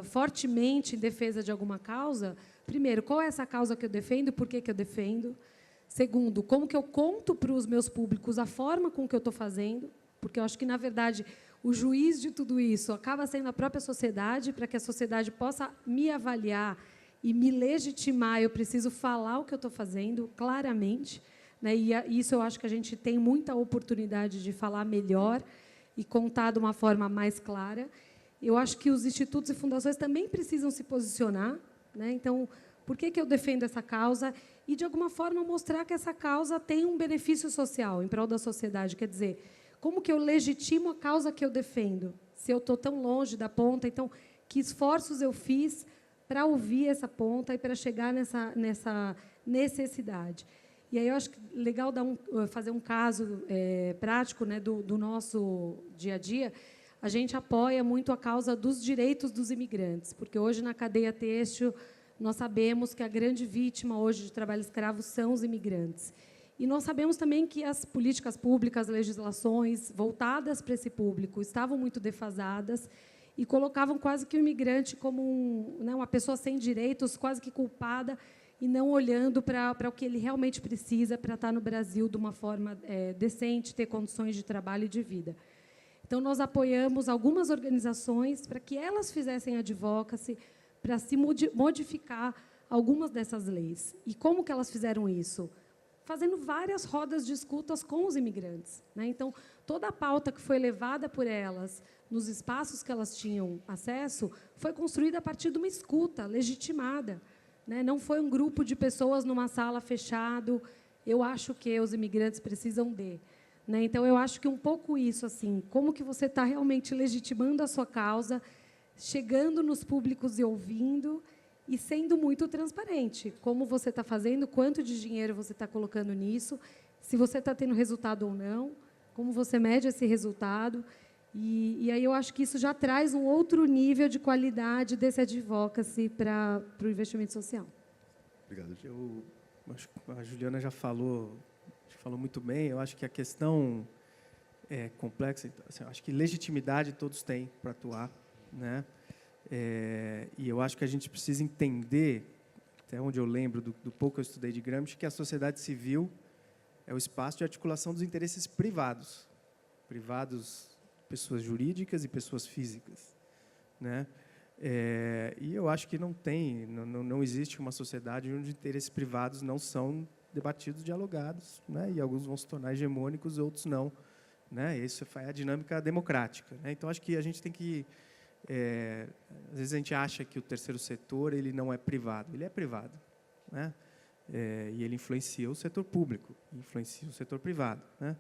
fortemente em defesa de alguma causa, primeiro, qual é essa causa que eu defendo e por que eu defendo? Segundo, como que eu conto para os meus públicos a forma com que eu estou fazendo? Porque eu acho que, na verdade, o juiz de tudo isso acaba sendo a própria sociedade, para que a sociedade possa me avaliar e me legitimar, eu preciso falar o que eu estou fazendo claramente. Né? E isso eu acho que a gente tem muita oportunidade de falar melhor e contar de uma forma mais clara. Eu acho que os institutos e fundações também precisam se posicionar. Né? Então, por que eu defendo essa causa? E, de alguma forma, mostrar que essa causa tem um benefício social em prol da sociedade. Quer dizer, como que eu legitimo a causa que eu defendo? Se eu estou tão longe da ponta, então, que esforços eu fiz para ouvir essa ponta e para chegar nessa necessidade? E aí eu acho que legal fazer um caso prático, né, do nosso dia a dia. A gente apoia muito a causa dos direitos dos imigrantes, porque hoje, na cadeia têxtil, nós sabemos que a grande vítima hoje de trabalho escravo são os imigrantes. E nós sabemos também que as políticas públicas, as legislações voltadas para esse público estavam muito defasadas e colocavam quase que o imigrante como uma pessoa sem direitos, quase que culpada, e não olhando para o que ele realmente precisa para estar no Brasil de uma forma decente, ter condições de trabalho e de vida. Então, nós apoiamos algumas organizações para que elas fizessem advocacy, para se modificar algumas dessas leis. E como que elas fizeram isso? Fazendo várias rodas de escutas com os imigrantes. Né? Então, toda a pauta que foi levada por elas, nos espaços que elas tinham acesso, foi construída a partir de uma escuta legitimada. Né? Não foi um grupo de pessoas numa sala fechado, eu acho que os imigrantes precisam de. Né? Então, eu acho que um pouco isso, assim, como que você está realmente legitimando a sua causa, chegando nos públicos e ouvindo, e sendo muito transparente. Como você está fazendo, quanto de dinheiro você está colocando nisso, se você está tendo resultado ou não, como você mede esse resultado. E aí eu acho que isso já traz um outro nível de qualidade desse advocacy para o investimento social. Obrigado. Eu acho que a Juliana já falou muito bem. Eu acho que a questão é complexa. Assim, eu acho que legitimidade todos têm para atuar, né? E eu acho que a gente precisa entender, até onde eu lembro do pouco que eu estudei de Gramsci, que a sociedade civil é o espaço de articulação dos interesses privados, pessoas jurídicas e pessoas físicas, né? E eu acho que não existe uma sociedade onde interesses privados não são debatidos, dialogados, né? E alguns vão se tornar hegemônicos, outros não, né? Isso é a dinâmica democrática, né? Então, acho que a gente tem que às vezes a gente acha que o terceiro setor ele não é privado, ele é privado, né? E ele influencia o setor público, influencia o setor privado, né?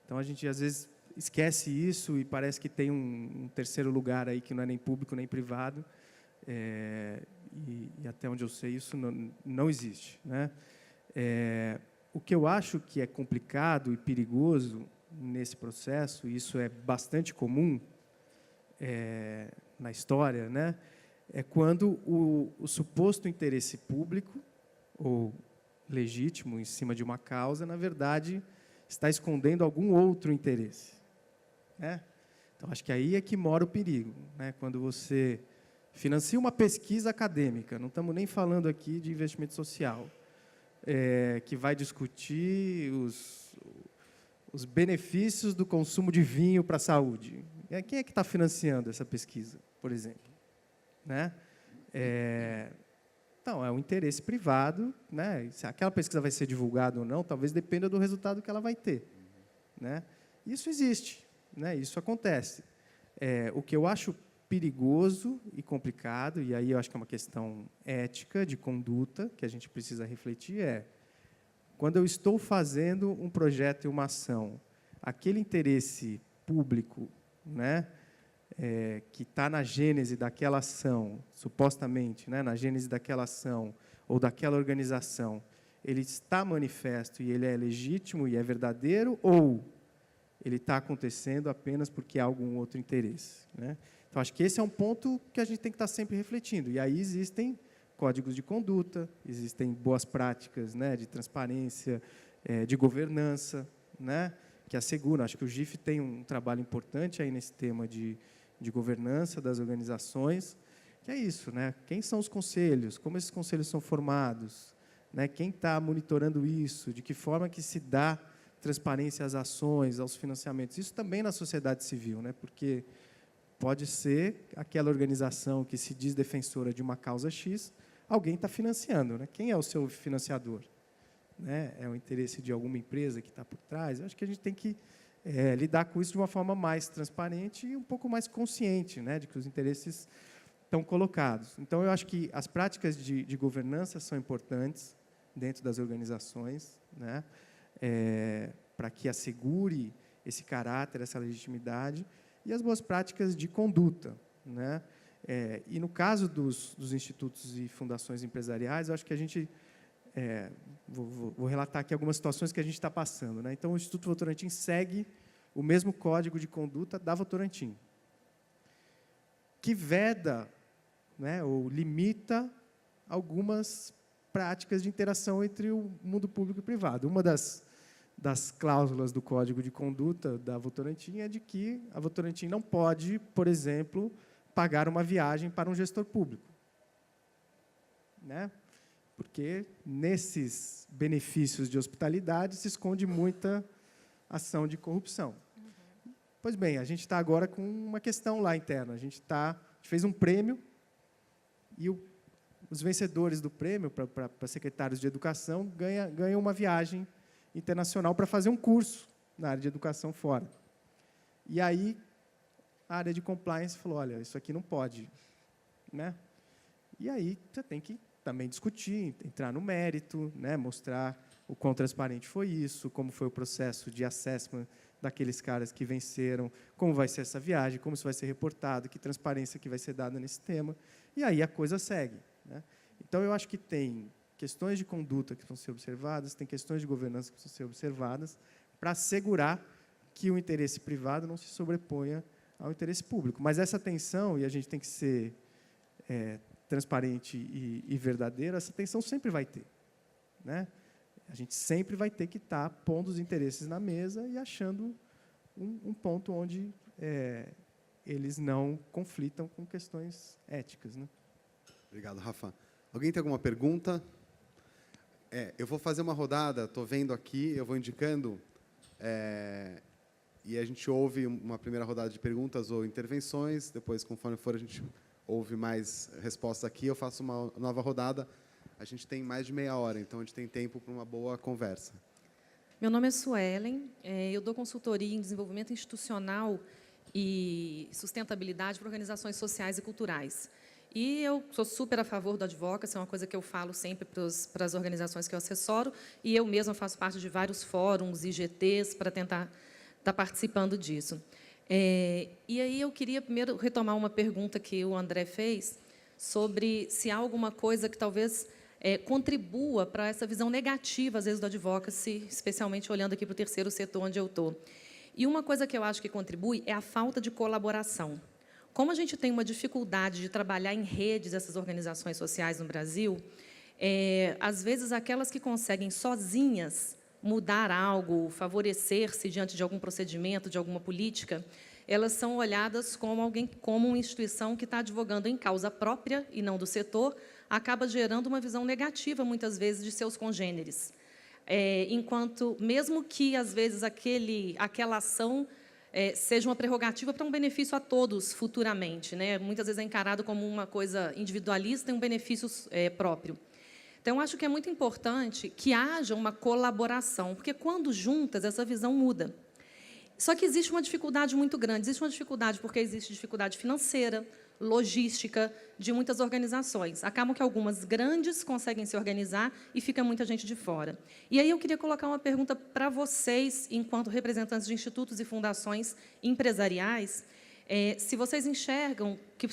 Então a gente às vezes esquece isso e parece que tem um terceiro lugar aí que não é nem público nem privado, e até onde eu sei isso não existe, né? O que eu acho que é complicado e perigoso nesse processo, e isso é bastante comum na história, né? É quando o suposto interesse público, ou legítimo, em cima de uma causa, na verdade, está escondendo algum outro interesse, né? Então, acho que aí é que mora o perigo, né? Quando você financia uma pesquisa acadêmica, não estamos nem falando aqui de investimento social, que vai discutir os benefícios do consumo de vinho para a saúde. Quem é que está financiando essa pesquisa, por exemplo? Né? Então, é um interesse privado, né? Se aquela pesquisa vai ser divulgada ou não, talvez dependa do resultado que ela vai ter, né? Isso existe, né? Isso acontece. O que eu acho perigoso e complicado, e aí eu acho que é uma questão ética, de conduta, que a gente precisa refletir, quando eu estou fazendo um projeto e uma ação, aquele interesse público, né, que está na gênese daquela ação, supostamente, né, na gênese daquela ação ou daquela organização, ele está manifesto e ele é legítimo e é verdadeiro, ou ele está acontecendo apenas porque há algum outro interesse, né? Então, acho que esse é um ponto que a gente tem que estar sempre refletindo. E aí existem códigos de conduta, existem boas práticas, né, de transparência, de governança, né, que asseguram. Acho que o GIF tem um trabalho importante aí nesse tema de governança das organizações, que é isso, né? Quem são os conselhos? Como esses conselhos são formados? Né? Quem está monitorando isso? De que forma que se dá transparência às ações, aos financiamentos? Isso também na sociedade civil, né? Porque pode ser aquela organização que se diz defensora de uma causa X, alguém está financiando, né? Quem é o seu financiador? Né? É o interesse de alguma empresa que está por trás? Eu acho que a gente tem que lidar com isso de uma forma mais transparente e um pouco mais consciente, né? De que os interesses estão colocados. Então, eu acho que as práticas de governança são importantes dentro das organizações, né? Para que assegure esse caráter, essa legitimidade, e as boas práticas de conduta, né? E no caso dos institutos e fundações empresariais, eu acho que a gente vou relatar aqui algumas situações que a gente está passando, né? Então, o Instituto Votorantim segue o mesmo código de conduta da Votorantim, que veda, né, ou limita algumas práticas de interação entre o mundo público e privado. Uma das cláusulas do Código de Conduta da Votorantim é de que a Votorantim não pode, por exemplo, pagar uma viagem para um gestor público, né? Porque nesses benefícios de hospitalidade se esconde muita ação de corrupção. Pois bem, a gente está agora com uma questão lá interna. A gente fez um prêmio e os vencedores do prêmio para secretários de educação ganham uma viagem internacional para fazer um curso na área de educação fora. E aí, a área de compliance falou, olha, isso aqui não pode, né? E aí, você tem que também discutir, entrar no mérito, né? Mostrar o quão transparente foi isso, como foi o processo de assessment daqueles caras que venceram, como vai ser essa viagem, como isso vai ser reportado, que transparência que vai ser dada nesse tema. E aí a coisa segue, né? Então, eu acho que tem questões de conduta que vão ser observadas, tem questões de governança que vão ser observadas, para assegurar que o interesse privado não se sobreponha ao interesse público. Mas essa tensão, e a gente tem que ser transparente e verdadeiro, essa tensão sempre vai ter, né? A gente sempre vai ter que estar pondo os interesses na mesa e achando um ponto onde eles não conflitam com questões éticas, né? Obrigado, Rafa. Alguém tem alguma pergunta? Eu vou fazer uma rodada, estou vendo aqui, eu vou indicando, e a gente ouve uma primeira rodada de perguntas ou intervenções, depois, conforme for, a gente ouve mais respostas aqui, eu faço uma nova rodada. A gente tem mais de meia hora, então a gente tem tempo para uma boa conversa. Meu nome é Suelen, eu dou consultoria em desenvolvimento institucional e sustentabilidade para organizações sociais e culturais. E eu sou super a favor do advocacy, é uma coisa que eu falo sempre para as organizações que eu assessoro, e eu mesma faço parte de vários fóruns, IGTs, para tentar estar participando disso. E aí eu queria primeiro retomar uma pergunta que o André fez, sobre se há alguma coisa que talvez contribua para essa visão negativa, às vezes, do advocacy, especialmente olhando aqui para o terceiro setor onde eu estou. E uma coisa que eu acho que contribui é a falta de colaboração. Como a gente tem uma dificuldade de trabalhar em redes essas organizações sociais no Brasil, às vezes aquelas que conseguem sozinhas mudar algo, favorecer-se diante de algum procedimento, de alguma política, elas são olhadas como uma instituição que está advogando em causa própria e não do setor, acaba gerando uma visão negativa, muitas vezes, de seus congêneres. Enquanto, mesmo que, às vezes, aquela ação seja uma prerrogativa para um benefício a todos futuramente, né? Muitas vezes é encarado como uma coisa individualista e um benefício próprio. Então, acho que é muito importante que haja uma colaboração, porque, quando juntas, essa visão muda. Só que existe uma dificuldade muito grande. Existe uma dificuldade porque existe dificuldade financeira, logística de muitas organizações. Acabam que algumas grandes conseguem se organizar e fica muita gente de fora. E aí eu queria colocar uma pergunta para vocês, enquanto representantes de institutos e fundações empresariais, se vocês enxergam que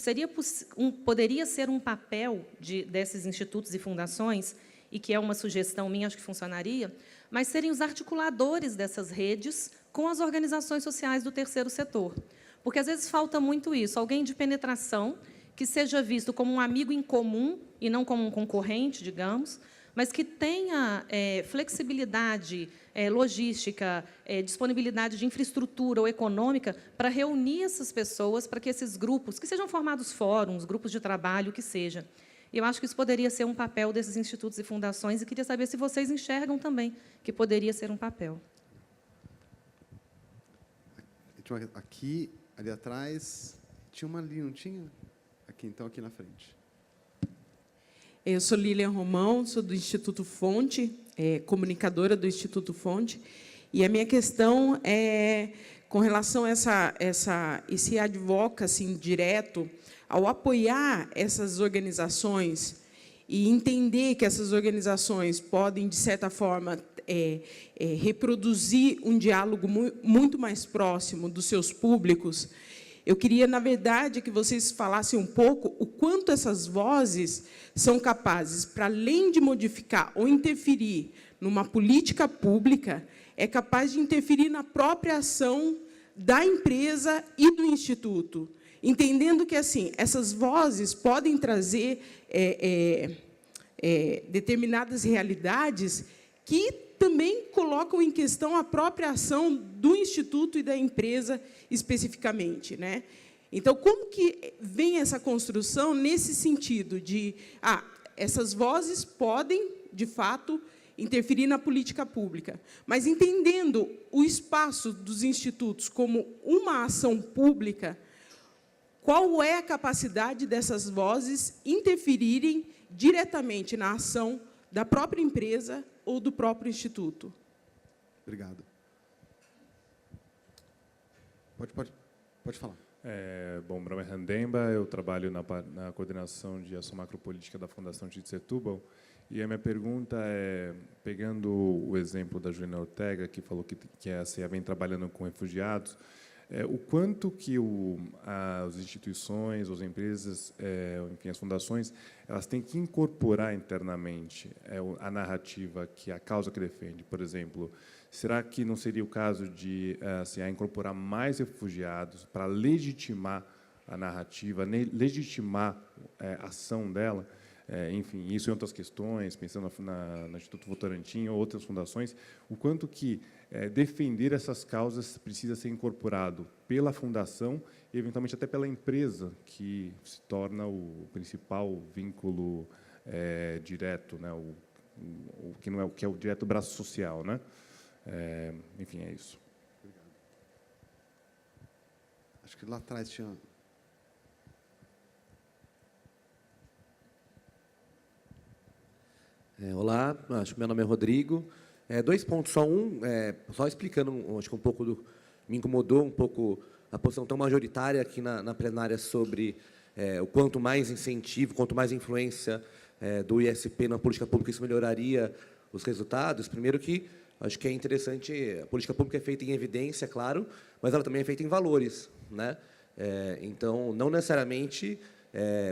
poderia ser um papel desses institutos e fundações, e que é uma sugestão minha, acho que funcionaria, mas serem os articuladores dessas redes com as organizações sociais do terceiro setor. Porque, às vezes, falta muito isso, alguém de penetração que seja visto como um amigo em comum e não como um concorrente, digamos, mas que tenha flexibilidade, logística, disponibilidade de infraestrutura ou econômica para reunir essas pessoas, para que esses grupos, que sejam formados fóruns, grupos de trabalho, o que seja. Eu acho que isso poderia ser um papel desses institutos e fundações, e queria saber se vocês enxergam também que poderia ser um papel. Aqui, ali atrás, tinha uma ali, não tinha? Aqui, então, aqui na frente. Eu sou Lilian Romão, sou do Instituto Fonte, comunicadora do Instituto Fonte, e a minha questão é com relação a esse advocacy indireto, ao apoiar essas organizações e entender que essas organizações podem, de certa forma, reproduzir um diálogo muito mais próximo dos seus públicos. Eu queria, na verdade, que vocês falassem um pouco o quanto essas vozes são capazes, para além de modificar ou interferir numa política pública, é capaz de interferir na própria ação da empresa e do instituto, entendendo que, assim, essas vozes podem trazer determinadas realidades que também colocam em questão a própria ação do instituto e da empresa especificamente, né? Então, como que vem essa construção nesse sentido de essas vozes podem, de fato, interferir na política pública, mas entendendo o espaço dos institutos como uma ação pública, qual é a capacidade dessas vozes interferirem diretamente na ação da própria empresa ou do próprio instituto? Obrigado. Pode falar. Bom, meu nome é Randemba, eu trabalho na coordenação de ação macropolítica da Fundação Tite Setúbal, e a minha pergunta é, pegando o exemplo da Juliana Ortega, que falou que a CEA vem trabalhando com refugiados, o quanto que as instituições, as empresas, enfim, as fundações, elas têm que incorporar internamente a narrativa que a causa que defende. Por exemplo, será que não seria o caso de a incorporar mais refugiados para legitimar a narrativa, legitimar a ação dela? Enfim, isso e outras questões, pensando no Instituto Votorantim ou outras fundações, o quanto que defender essas causas precisa ser incorporado pela fundação e, eventualmente, até pela empresa, que se torna o principal vínculo direto, né, que é o direto braço social, né? Enfim, é isso. Obrigado. Acho que lá atrás tinha... Olá, acho que meu nome é Rodrigo. 2 pontos, só explicando, acho que me incomodou um pouco a posição tão majoritária aqui na plenária sobre o quanto mais incentivo, quanto mais influência do ISP na política pública, isso melhoraria os resultados. Primeiro que acho que é interessante, a política pública é feita em evidência, claro, mas ela também é feita em valores, né? Então, não necessariamente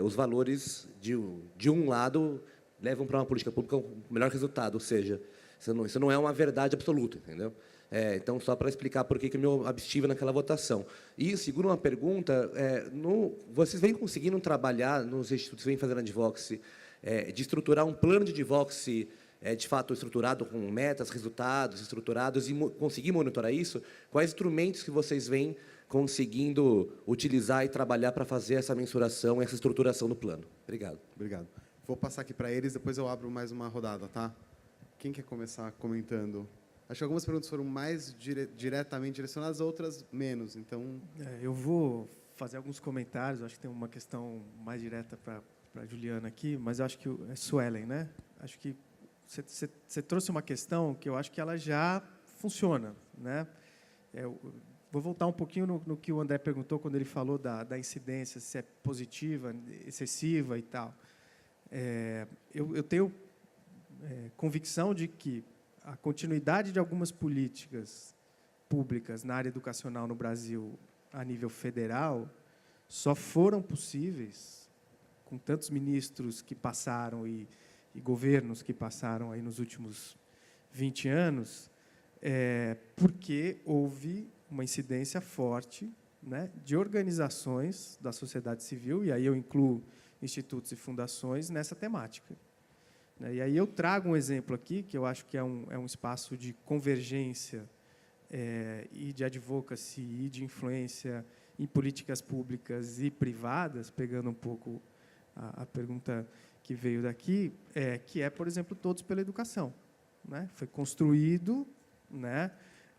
os valores de um lado levam para uma política pública o melhor resultado, ou seja, isso não é uma verdade absoluta, entendeu? Então, só para explicar por que eu me abstive naquela votação. E, segundo uma pergunta, vocês vêm conseguindo trabalhar nos institutos, vêm fazendo advocacy, de estruturar um plano de advocacy, de fato, estruturado com metas, resultados estruturados, e conseguir monitorar isso? Quais instrumentos que vocês vêm conseguindo utilizar e trabalhar para fazer essa mensuração, essa estruturação do plano? Obrigado. Obrigado. Vou passar aqui para eles, depois eu abro mais uma rodada, tá? Quem quer começar comentando? Acho que algumas perguntas foram mais diretamente direcionadas, outras menos. Então, eu vou fazer alguns comentários. Acho que tem uma questão mais direta para a Juliana aqui, mas eu acho que é Suelen, né? Acho que você trouxe uma questão que eu acho que ela já funciona, né? Vou voltar um pouquinho no que o André perguntou quando ele falou da incidência, se é positiva, excessiva e tal. Eu tenho convicção de que a continuidade de algumas políticas públicas na área educacional no Brasil, a nível federal, só foram possíveis com tantos ministros que passaram e governos que passaram aí nos últimos 20 anos, porque houve uma incidência forte, né, de organizações da sociedade civil, e aí eu incluo institutos e fundações nessa temática. E aí eu trago um exemplo aqui, que eu acho que é um espaço de convergência e de advocacy e de influência em políticas públicas e privadas, pegando um pouco a pergunta que veio daqui, que é, por exemplo, Todos pela Educação, né? Foi construído, né,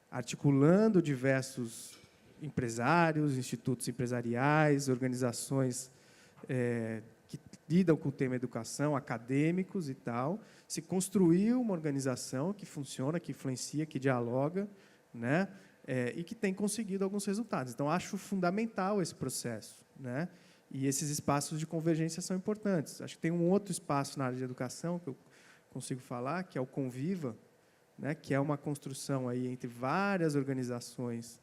articulando diversos empresários, institutos empresariais, organizações que lidam com o tema educação, acadêmicos e tal. Se construiu uma organização que funciona, que influencia, que dialoga, né, e que tem conseguido alguns resultados. Então, acho fundamental esse processo, né? E esses espaços de convergência são importantes. Acho que tem um outro espaço na área de educação que eu consigo falar, que é o Conviva, né, que é uma construção aí entre várias organizações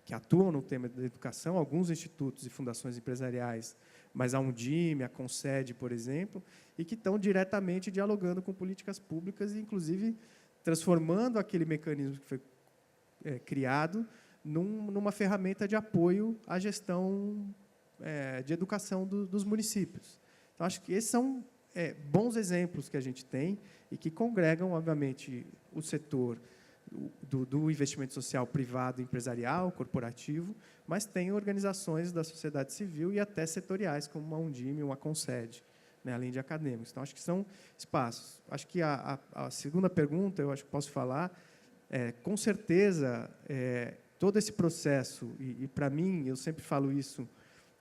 que atuam no tema da educação, alguns institutos e fundações empresariais, mas a Undime, a Concede, por exemplo, e que estão diretamente dialogando com políticas públicas e, inclusive, transformando aquele mecanismo que foi criado numa ferramenta de apoio à gestão de educação dos municípios. Então, acho que esses são bons exemplos que a gente tem e que congregam, obviamente, o setor do investimento social privado, empresarial, corporativo, mas tem organizações da sociedade civil e até setoriais, como uma Undime, uma Concede, né, além de acadêmicos. Então, acho que são espaços. Acho que a segunda pergunta, eu acho que posso falar, com certeza, todo esse processo, e para mim, eu sempre falo isso,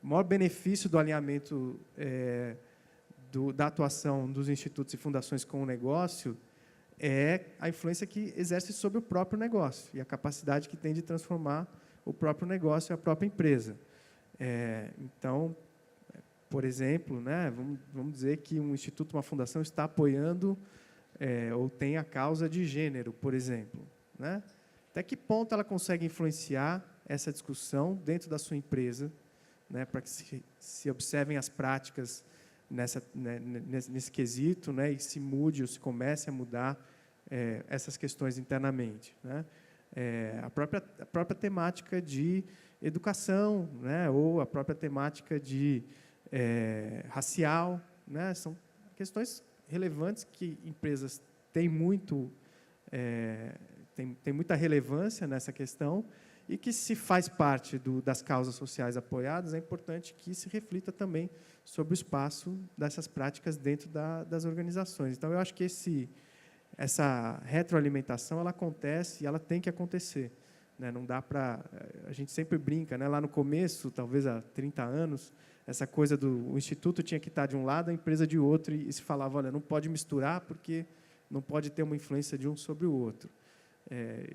o maior benefício do alinhamento da atuação dos institutos e fundações com o negócio é a influência que exerce sobre o próprio negócio e a capacidade que tem de transformar o próprio negócio e a própria empresa. Então, por exemplo, né, vamos dizer que um instituto, uma fundação está apoiando ou tem a causa de gênero, por exemplo, né? Até que ponto ela consegue influenciar essa discussão dentro da sua empresa, né, para que se observem as práticas nesse quesito, né, e se mude ou se comece a mudar essas questões internamente, né? A própria temática de educação, né, ou a própria temática de racial, né, são questões relevantes que empresas têm tem muita relevância nessa questão e que, se faz parte das causas sociais apoiadas, é importante que se reflita também sobre o espaço dessas práticas dentro das organizações. Então, eu acho que essa retroalimentação ela acontece e ela tem que acontecer, né? Não dá para... A gente sempre brinca, né? Lá no começo, talvez há 30 anos, essa coisa o instituto tinha que estar de um lado, a empresa de outro, e se falava, olha, não pode misturar porque não pode ter uma influência de um sobre o outro.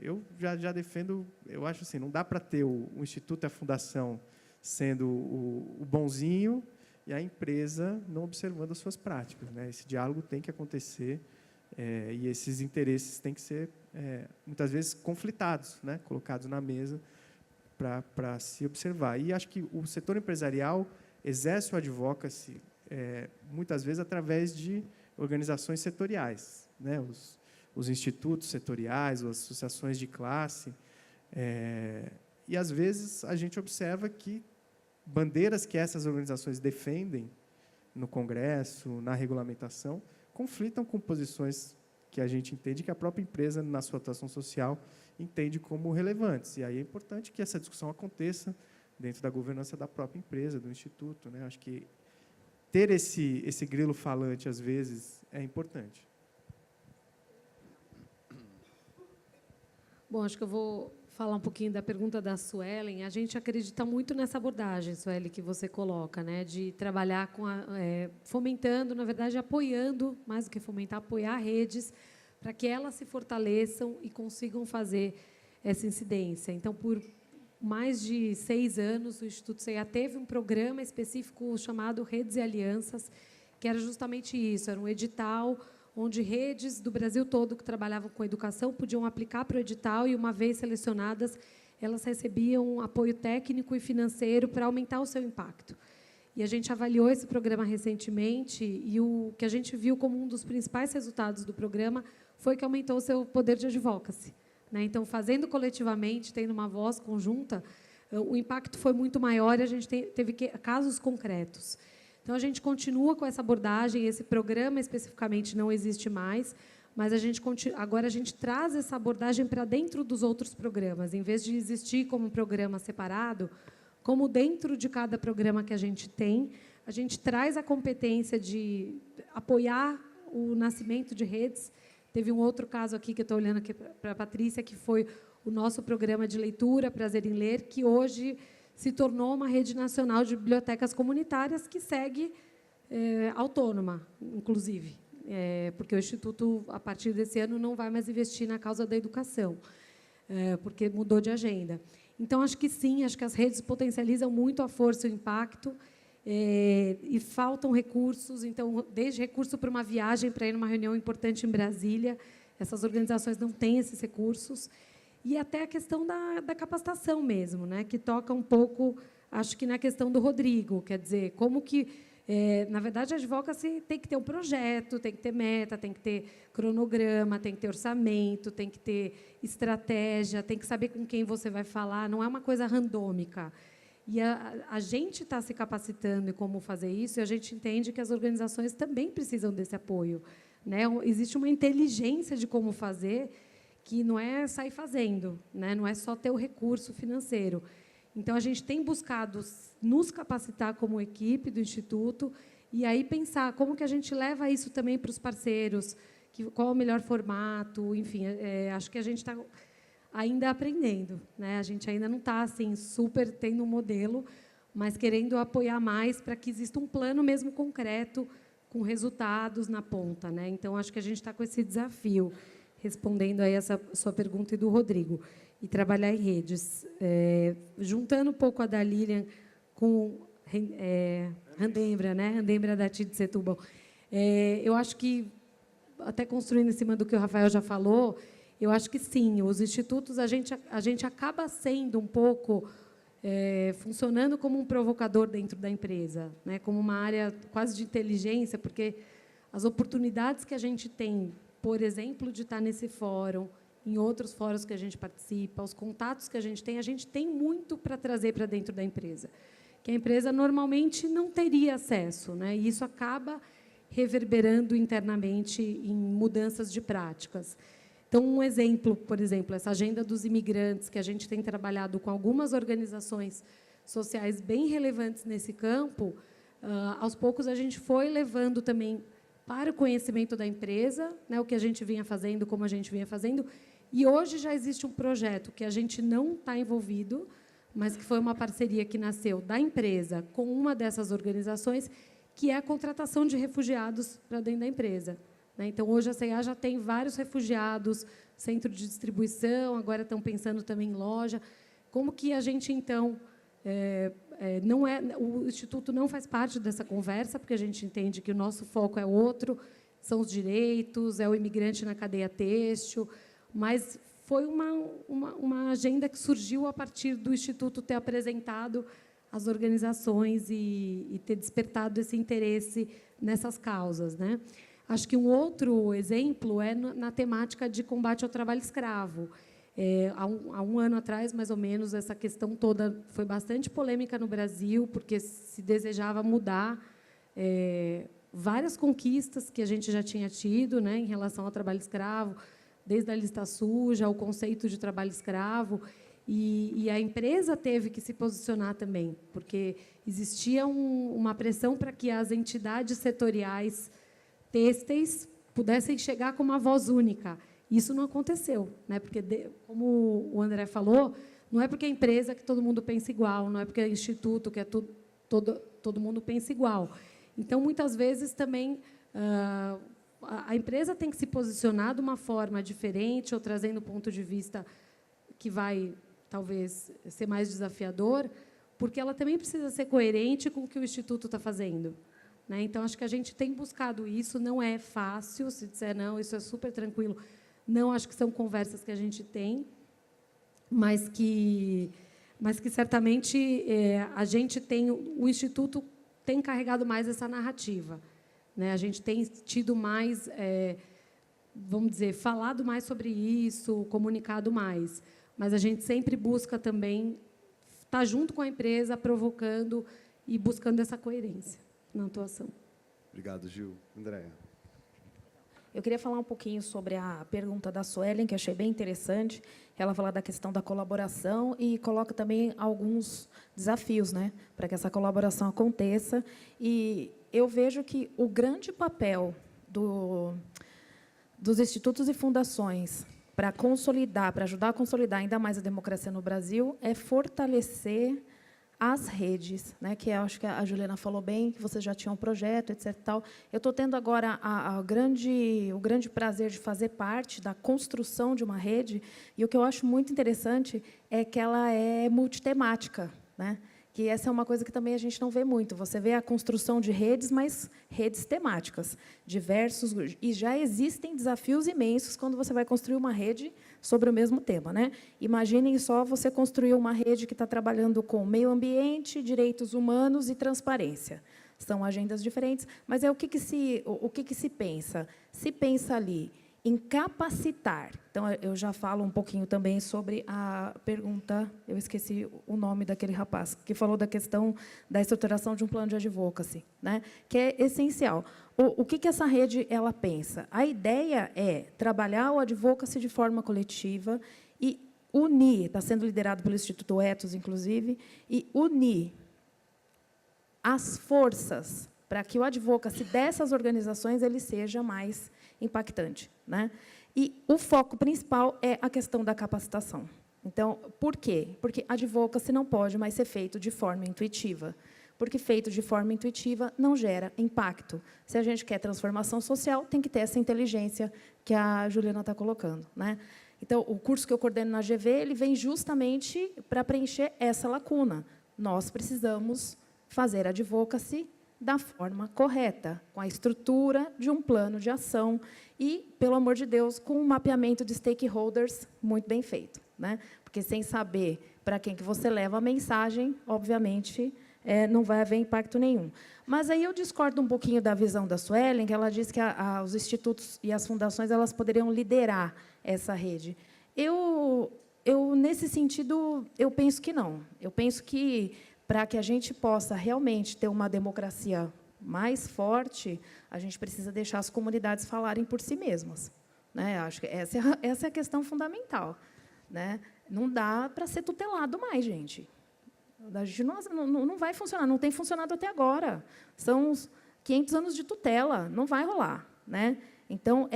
Eu já defendo, eu acho assim, não dá para ter o instituto e a fundação sendo o bonzinho e a empresa não observando as suas práticas, né? Esse diálogo tem que acontecer e esses interesses têm que ser, muitas vezes, conflitados, né? Colocados na mesa para se observar. E acho que o setor empresarial exerce o advocacy, muitas vezes, através de organizações setoriais, né? os institutos setoriais, as associações de classe, e, às vezes, a gente observa que bandeiras que essas organizações defendem no Congresso, na regulamentação, conflitam com posições que a gente entende que a própria empresa, na sua atuação social, entende como relevantes. E aí é importante que essa discussão aconteça dentro da governança da própria empresa, do Instituto, né? Acho que ter esse grilo falante, às vezes, é importante. Bom, acho que eu vou falar um pouquinho da pergunta da Suelen. A gente acredita muito nessa abordagem, Suelen, que você coloca, né, de trabalhar com fomentando, na verdade, apoiando, mais do que fomentar, apoiar redes para que elas se fortaleçam e consigam fazer essa incidência. Então, por mais de 6 anos, o Instituto CEA teve um programa específico chamado Redes e Alianças, que era justamente isso, era um edital onde redes do Brasil todo que trabalhavam com educação podiam aplicar para o edital e, uma vez selecionadas, elas recebiam apoio técnico e financeiro para aumentar o seu impacto. E a gente avaliou esse programa recentemente e o que a gente viu como um dos principais resultados do programa foi que aumentou o seu poder de advocacy, né? Então, fazendo coletivamente, tendo uma voz conjunta, o impacto foi muito maior e a gente teve casos concretos. Então, a gente continua com essa abordagem, esse programa especificamente não existe mais, mas agora a gente traz essa abordagem para dentro dos outros programas, em vez de existir como um programa separado, como dentro de cada programa que a gente tem, a gente traz a competência de apoiar o nascimento de redes. Teve um outro caso aqui, que eu estou olhando aqui para a Patrícia, que foi o nosso programa de leitura, Prazer em Ler, que hoje se tornou uma rede nacional de bibliotecas comunitárias que segue autônoma, inclusive, porque o Instituto, a partir desse ano, não vai mais investir na causa da educação, porque mudou de agenda. Então, acho que sim, acho que as redes potencializam muito a força e o impacto, e faltam recursos. Então, desde recurso para uma viagem, para ir numa reunião importante em Brasília, essas organizações não têm esses recursos, e até a questão da capacitação mesmo, né, que toca um pouco, acho que na questão do Rodrigo, quer dizer, como que, na verdade, a advocacy tem que ter um projeto, tem que ter meta, tem que ter cronograma, tem que ter orçamento, tem que ter estratégia, tem que saber com quem você vai falar, não é uma coisa randômica. E a gente está se capacitando em como fazer isso, e a gente entende que as organizações também precisam desse apoio, né? Existe uma inteligência de como fazer, que não é sair fazendo, né? Não é só ter o recurso financeiro. Então, a gente tem buscado nos capacitar como equipe do Instituto e aí pensar como que a gente leva isso também para os parceiros, qual é o melhor formato, enfim, acho que a gente está ainda aprendendo, né? A gente ainda não está assim, super tendo um modelo, mas querendo apoiar mais para que exista um plano mesmo concreto, com resultados na ponta, né? Então, acho que a gente está com esse desafio, respondendo aí essa sua pergunta e do Rodrigo, e trabalhar em redes. Juntando um pouco a da Lilian com Randembra, né? Randembra da TID Setúbal. Eu acho que, até construindo em cima do que o Rafael já falou, eu acho que sim, os institutos, a gente acaba sendo um pouco, funcionando como um provocador dentro da empresa, né? Como uma área quase de inteligência, porque as oportunidades que a gente tem, por exemplo, de estar nesse fórum, em outros fóruns que a gente participa, os contatos que a gente tem muito para trazer para dentro da empresa, que a empresa normalmente não teria acesso, né? E isso acaba reverberando internamente em mudanças de práticas. Então, um exemplo, por exemplo, essa agenda dos imigrantes, que a gente tem trabalhado com algumas organizações sociais bem relevantes nesse campo, aos poucos a gente foi levando também para o conhecimento da empresa, né, o que a gente vinha fazendo, como a gente vinha fazendo, e hoje já existe um projeto que a gente não está envolvido, mas que foi uma parceria que nasceu da empresa com uma dessas organizações, que é a contratação de refugiados para dentro da empresa, né? Então, hoje a CEA já tem vários refugiados, centro de distribuição, agora estão pensando também em loja. Como que a gente, então, o Instituto não faz parte dessa conversa, porque a gente entende que o nosso foco é outro, são os direitos, é o imigrante na cadeia têxtil, mas foi uma agenda que surgiu a partir do Instituto ter apresentado as organizações e ter despertado esse interesse nessas causas, né? Acho que um outro exemplo é na temática de combate ao trabalho escravo. Há um ano atrás, mais ou menos, essa questão toda foi bastante polêmica no Brasil, porque se desejava mudar várias conquistas que a gente já tinha tido, né, em relação ao trabalho escravo, desde a lista suja, ao conceito de trabalho escravo, e a empresa teve que se posicionar também, porque existia uma pressão para que as entidades setoriais têxteis pudessem chegar com uma voz única. Isso não aconteceu, né? Porque, como o André falou, não é porque a empresa que todo mundo pensa igual, não é porque é instituto que todo mundo pensa igual. Então, muitas vezes, também, a empresa tem que se posicionar de uma forma diferente ou trazendo ponto de vista que vai, talvez, ser mais desafiador, porque ela também precisa ser coerente com o que o Instituto está fazendo. Né? Então, acho que a gente tem buscado isso, não é fácil, se disser não, isso é super tranquilo. Não, acho que são conversas que a gente tem, mas que certamente a gente tem, o Instituto tem carregado mais essa narrativa, né? A gente tem tido mais, vamos dizer, falado mais sobre isso, comunicado mais, mas a gente sempre busca também estar junto com a empresa, provocando e buscando essa coerência na atuação. Obrigado, Gil. Andréa. Eu queria falar um pouquinho sobre a pergunta da Suelen, que eu achei bem interessante. Ela fala da questão da colaboração e coloca também alguns desafios, né, para que essa colaboração aconteça. E eu vejo que o grande papel dos institutos e fundações para consolidar, para ajudar a consolidar ainda mais a democracia no Brasil, é fortalecer as redes, né, que eu acho que a Juliana falou bem, que vocês já tinham um projeto, etc. Tal. Eu estou tendo agora o grande prazer de fazer parte da construção de uma rede, e o que eu acho muito interessante é que ela é multitemática, né? Que essa é uma coisa que também a gente não vê muito. Você vê a construção de redes, mas redes temáticas, diversos, e já existem desafios imensos quando você vai construir uma rede sobre o mesmo tema, né? Imaginem só você construir uma rede que está trabalhando com meio ambiente, direitos humanos e transparência. São agendas diferentes, mas o que se pensa? Se pensa ali em capacitar. Então, eu já falo um pouquinho também sobre a pergunta, eu esqueci o nome daquele rapaz, que falou da questão da estruturação de um plano de advocacy, né? Que é essencial. O que essa rede ela pensa? A ideia é trabalhar o advocacy de forma coletiva e unir, está sendo liderado pelo Instituto Ethos, inclusive, e unir as forças para que o advocacy dessas organizações ele seja mais impactante, né? E o foco principal é a questão da capacitação. Então, por quê? Porque a advocacy não pode mais ser feito de forma intuitiva, porque feito de forma intuitiva não gera impacto. Se a gente quer transformação social, tem que ter essa inteligência que a Juliana está colocando, né? Então, o curso que eu coordeno na GV, ele vem justamente para preencher essa lacuna. Nós precisamos fazer advocacy da forma correta, com a estrutura de um plano de ação e, pelo amor de Deus, com um mapeamento de stakeholders muito bem feito, né? Porque sem saber para quem que você leva a mensagem, obviamente, não vai haver impacto nenhum. Mas aí eu discordo um pouquinho da visão da Suelen, que ela diz que os institutos e as fundações elas poderiam liderar essa rede. Eu nesse sentido, eu penso que não. Eu penso que para que a gente possa realmente ter uma democracia mais forte, a gente precisa deixar as comunidades falarem por si mesmas, né? Acho que essa é a questão fundamental, né? Não dá para ser tutelado mais, gente. A gente não vai funcionar, não tem funcionado até agora. São 500 anos de tutela, não vai rolar, né? Então,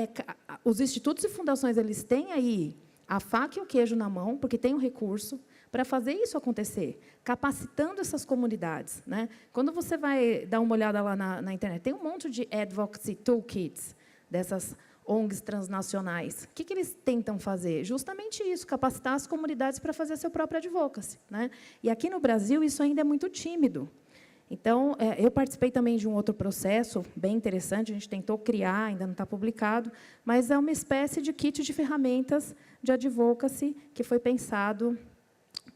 os institutos e fundações eles têm aí a faca e o queijo na mão, porque tem o recurso para fazer isso acontecer, capacitando essas comunidades, né? Quando você vai dar uma olhada lá na internet, tem um monte de advocacy toolkits dessas ONGs transnacionais. O que eles tentam fazer? Justamente isso, capacitar as comunidades para fazer seu próprio advocacy, né? E aqui no Brasil isso ainda é muito tímido. Então, eu participei também de um outro processo bem interessante, a gente tentou criar, ainda não está publicado, mas é uma espécie de kit de ferramentas de advocacy que foi pensado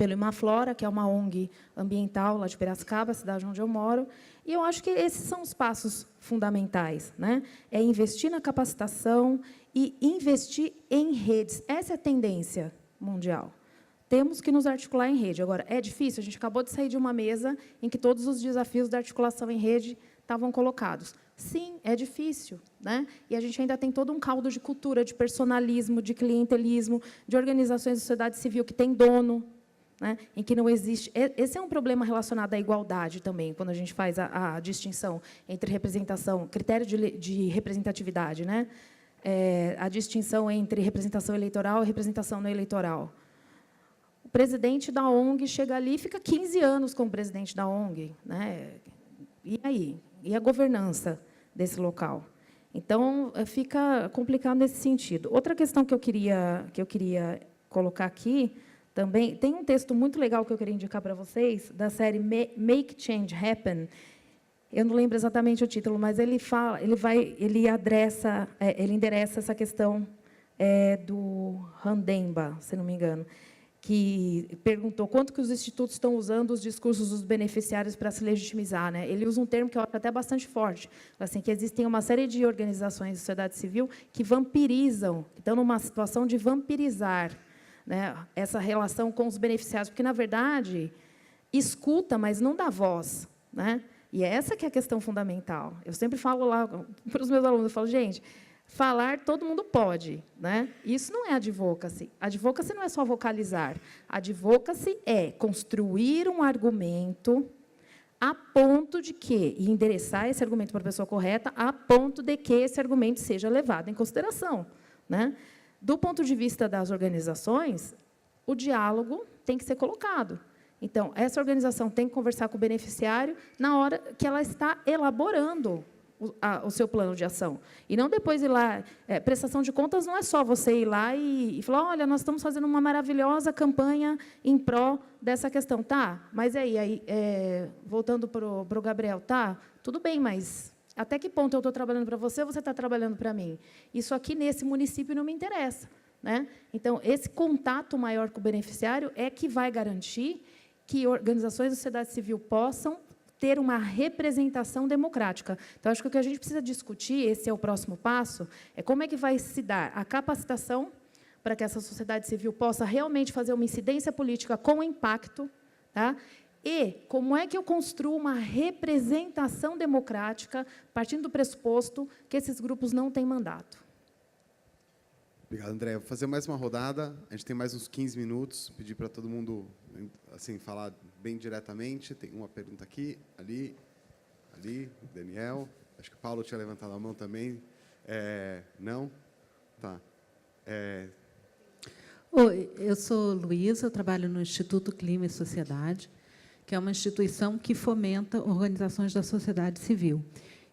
pelo Imaflora, que é uma ONG ambiental lá de Piracicaba, cidade onde eu moro. E eu acho que esses são os passos fundamentais, né? É investir na capacitação e investir em redes. Essa é a tendência mundial. Temos que nos articular em rede. Agora, é difícil? A gente acabou de sair de uma mesa em que todos os desafios da articulação em rede estavam colocados. Sim, é difícil, né? E a gente ainda tem todo um caldo de cultura, de personalismo, de clientelismo, de organizações da sociedade civil que tem dono, né? Em que não existe... Esse é um problema relacionado à igualdade também, quando a gente faz a distinção entre representação, critério de representatividade, né? A distinção entre representação eleitoral e representação não eleitoral. O presidente da ONG chega ali e fica 15 anos como presidente da ONG, né? E aí? E a governança desse local? Então, fica complicado nesse sentido. Outra questão que eu queria colocar aqui, também, tem um texto muito legal que eu queria indicar para vocês, da série Make Change Happen. Eu não lembro exatamente o título, mas ele endereça essa questão do Handemba, se não me engano, que perguntou quanto que os institutos estão usando os discursos dos beneficiários para se legitimizar, né? Ele usa um termo que eu acho até bastante forte, assim, que existem uma série de organizações de sociedade civil que vampirizam, que estão numa situação de vampirizar, né, essa relação com os beneficiários, porque, na verdade, escuta, mas não dá voz, né? E essa que é a questão fundamental. Eu sempre falo lá para os meus alunos, eu falo, gente, falar todo mundo pode, né? Isso não é advocacy. Advocacy não é só vocalizar. Advocacy é construir um argumento a ponto de que, e endereçar esse argumento para a pessoa correta, a ponto de que esse argumento seja levado em consideração, né? Do ponto de vista das organizações, o diálogo tem que ser colocado. Então, essa organização tem que conversar com o beneficiário na hora que ela está elaborando o seu plano de ação. E não depois ir lá... prestação de contas não é só você ir lá e falar, olha, nós estamos fazendo uma maravilhosa campanha em pró dessa questão. Tá, mas aí voltando para o Gabriel, tá, tudo bem, mas até que ponto eu estou trabalhando para você ou você está trabalhando para mim? Isso aqui, nesse município, não me interessa, né? Então, esse contato maior com o beneficiário é que vai garantir que organizações da sociedade civil possam ter uma representação democrática. Então, acho que o que a gente precisa discutir, esse é o próximo passo, é como é que vai se dar a capacitação para que essa sociedade civil possa realmente fazer uma incidência política com impacto, tá? E como é que eu construo uma representação democrática, partindo do pressuposto que esses grupos não têm mandato. Obrigado, André. Vou fazer mais uma rodada. A gente tem mais uns 15 minutos. Pedir para todo mundo assim, falar bem diretamente. Tem uma pergunta aqui, ali, Daniel. Acho que o Paulo tinha levantado a mão também. Não? Tá. Oi, eu sou Luísa, eu trabalho no Instituto Clima e Sociedade, que é uma instituição que fomenta organizações da sociedade civil.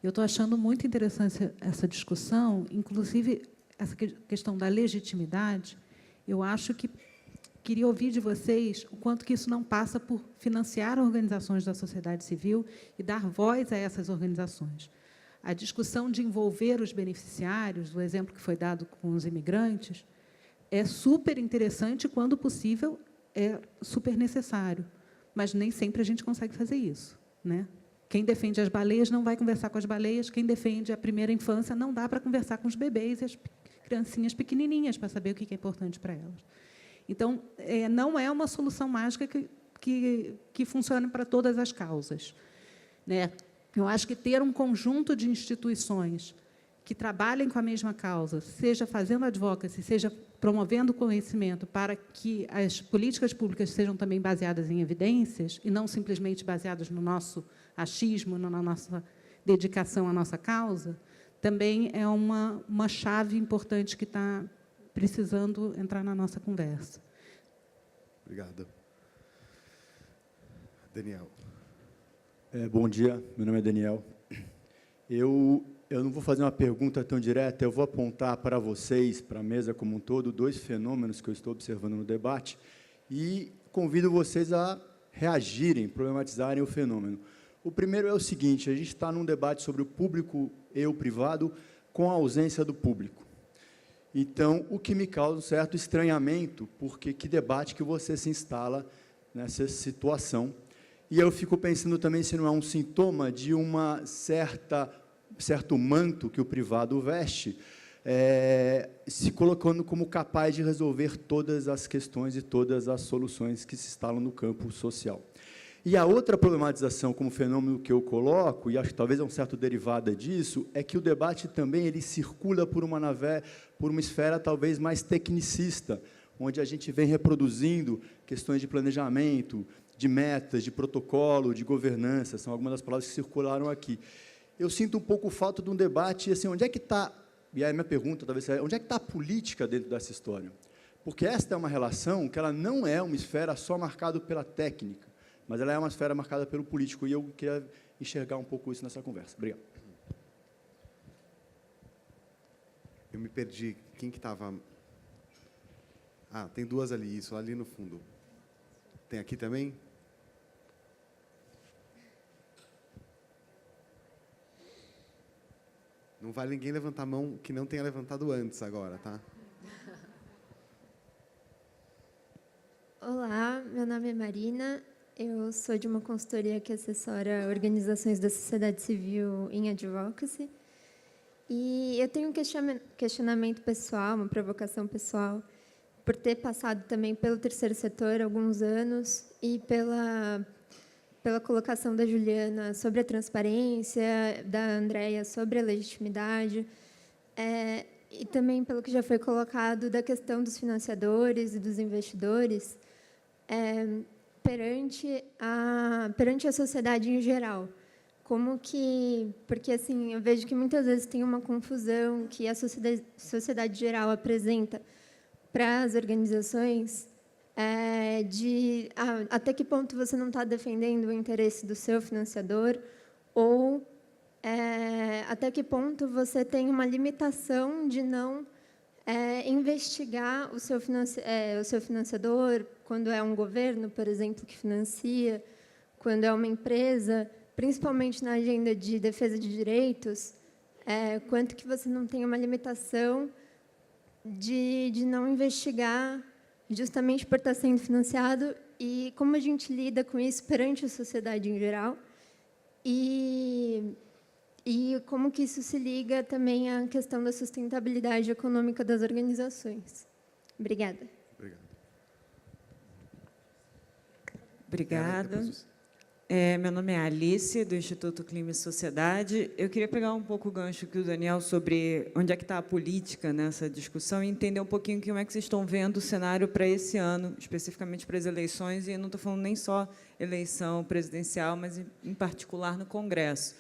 Eu estou achando muito interessante essa discussão, inclusive essa questão da legitimidade. Eu acho que queria ouvir de vocês o quanto que isso não passa por financiar organizações da sociedade civil e dar voz a essas organizações. A discussão de envolver os beneficiários, o exemplo que foi dado com os imigrantes, é super interessante, quando possível, é super necessário. Mas nem sempre a gente consegue fazer isso, né? Quem defende as baleias não vai conversar com as baleias, quem defende a primeira infância não dá para conversar com os bebês e as criancinhas pequenininhas para saber o que é importante para elas. Então, não é uma solução mágica que funcione para todas as causas, né? Eu acho que ter um conjunto de instituições que trabalhem com a mesma causa, seja fazendo advocacy, seja promovendo conhecimento para que as políticas públicas sejam também baseadas em evidências e não simplesmente baseadas no nosso achismo, na nossa dedicação à nossa causa, também é uma chave importante que está precisando entrar na nossa conversa. Obrigado. Daniel. Bom dia, meu nome é Daniel. Eu não vou fazer uma pergunta tão direta, eu vou apontar para vocês, para a mesa como um todo, dois fenômenos que eu estou observando no debate e convido vocês a reagirem, problematizarem o fenômeno. O primeiro é o seguinte: a gente está num debate sobre o público e o privado com a ausência do público. Então, o que me causa um certo estranhamento, porque que debate que você se instala nessa situação. E eu fico pensando também se não é um sintoma de uma certo manto que o privado veste, se colocando como capaz de resolver todas as questões e todas as soluções que se instalam no campo social. E a outra problematização como fenômeno que eu coloco, e acho que talvez é um certo derivada disso, é que o debate também ele circula por uma esfera talvez mais tecnicista, onde a gente vem reproduzindo questões de planejamento, de metas, de protocolo, de governança, são algumas das palavras que circularam aqui. Eu sinto um pouco falta de um debate, assim, onde é que está, e aí a minha pergunta talvez seja, onde é que está a política dentro dessa história? Porque esta é uma relação que ela não é uma esfera só marcada pela técnica, mas ela é uma esfera marcada pelo político, e eu queria enxergar um pouco isso nessa conversa. Obrigado. Eu me perdi. Quem que estava... Ah, tem duas ali, isso, ali no fundo. Tem aqui também? Não vale ninguém levantar a mão que não tenha levantado antes agora, tá? Olá, meu nome é Marina, eu sou de uma consultoria que assessora organizações da sociedade civil em advocacy. E eu tenho um questionamento pessoal, uma provocação pessoal, por ter passado também pelo terceiro setor há alguns anos e pela colocação da Juliana sobre a transparência, da Andréia sobre a legitimidade, e também pelo que já foi colocado da questão dos financiadores e dos investidores perante a sociedade em geral. Como que... Porque, assim, eu vejo que muitas vezes tem uma confusão que a sociedade geral apresenta para as organizações, até que ponto você não está defendendo o interesse do seu financiador, ou até que ponto você tem uma limitação de não investigar o seu financiador, quando é um governo, por exemplo, que financia, quando é uma empresa, principalmente na agenda de defesa de direitos, quanto que você não tem uma limitação de não investigar justamente por estar sendo financiado, e como a gente lida com isso perante a sociedade em geral, e como que isso se liga também à questão da sustentabilidade econômica das organizações. Obrigada. Obrigada. Meu nome é Alice, do Instituto Clima e Sociedade. Eu queria pegar um pouco o gancho que o Daniel sobre onde é que está a política nessa discussão e entender um pouquinho como é que vocês estão vendo o cenário para esse ano, especificamente para as eleições, e eu não estou falando nem só eleição presidencial, mas, em particular, no Congresso.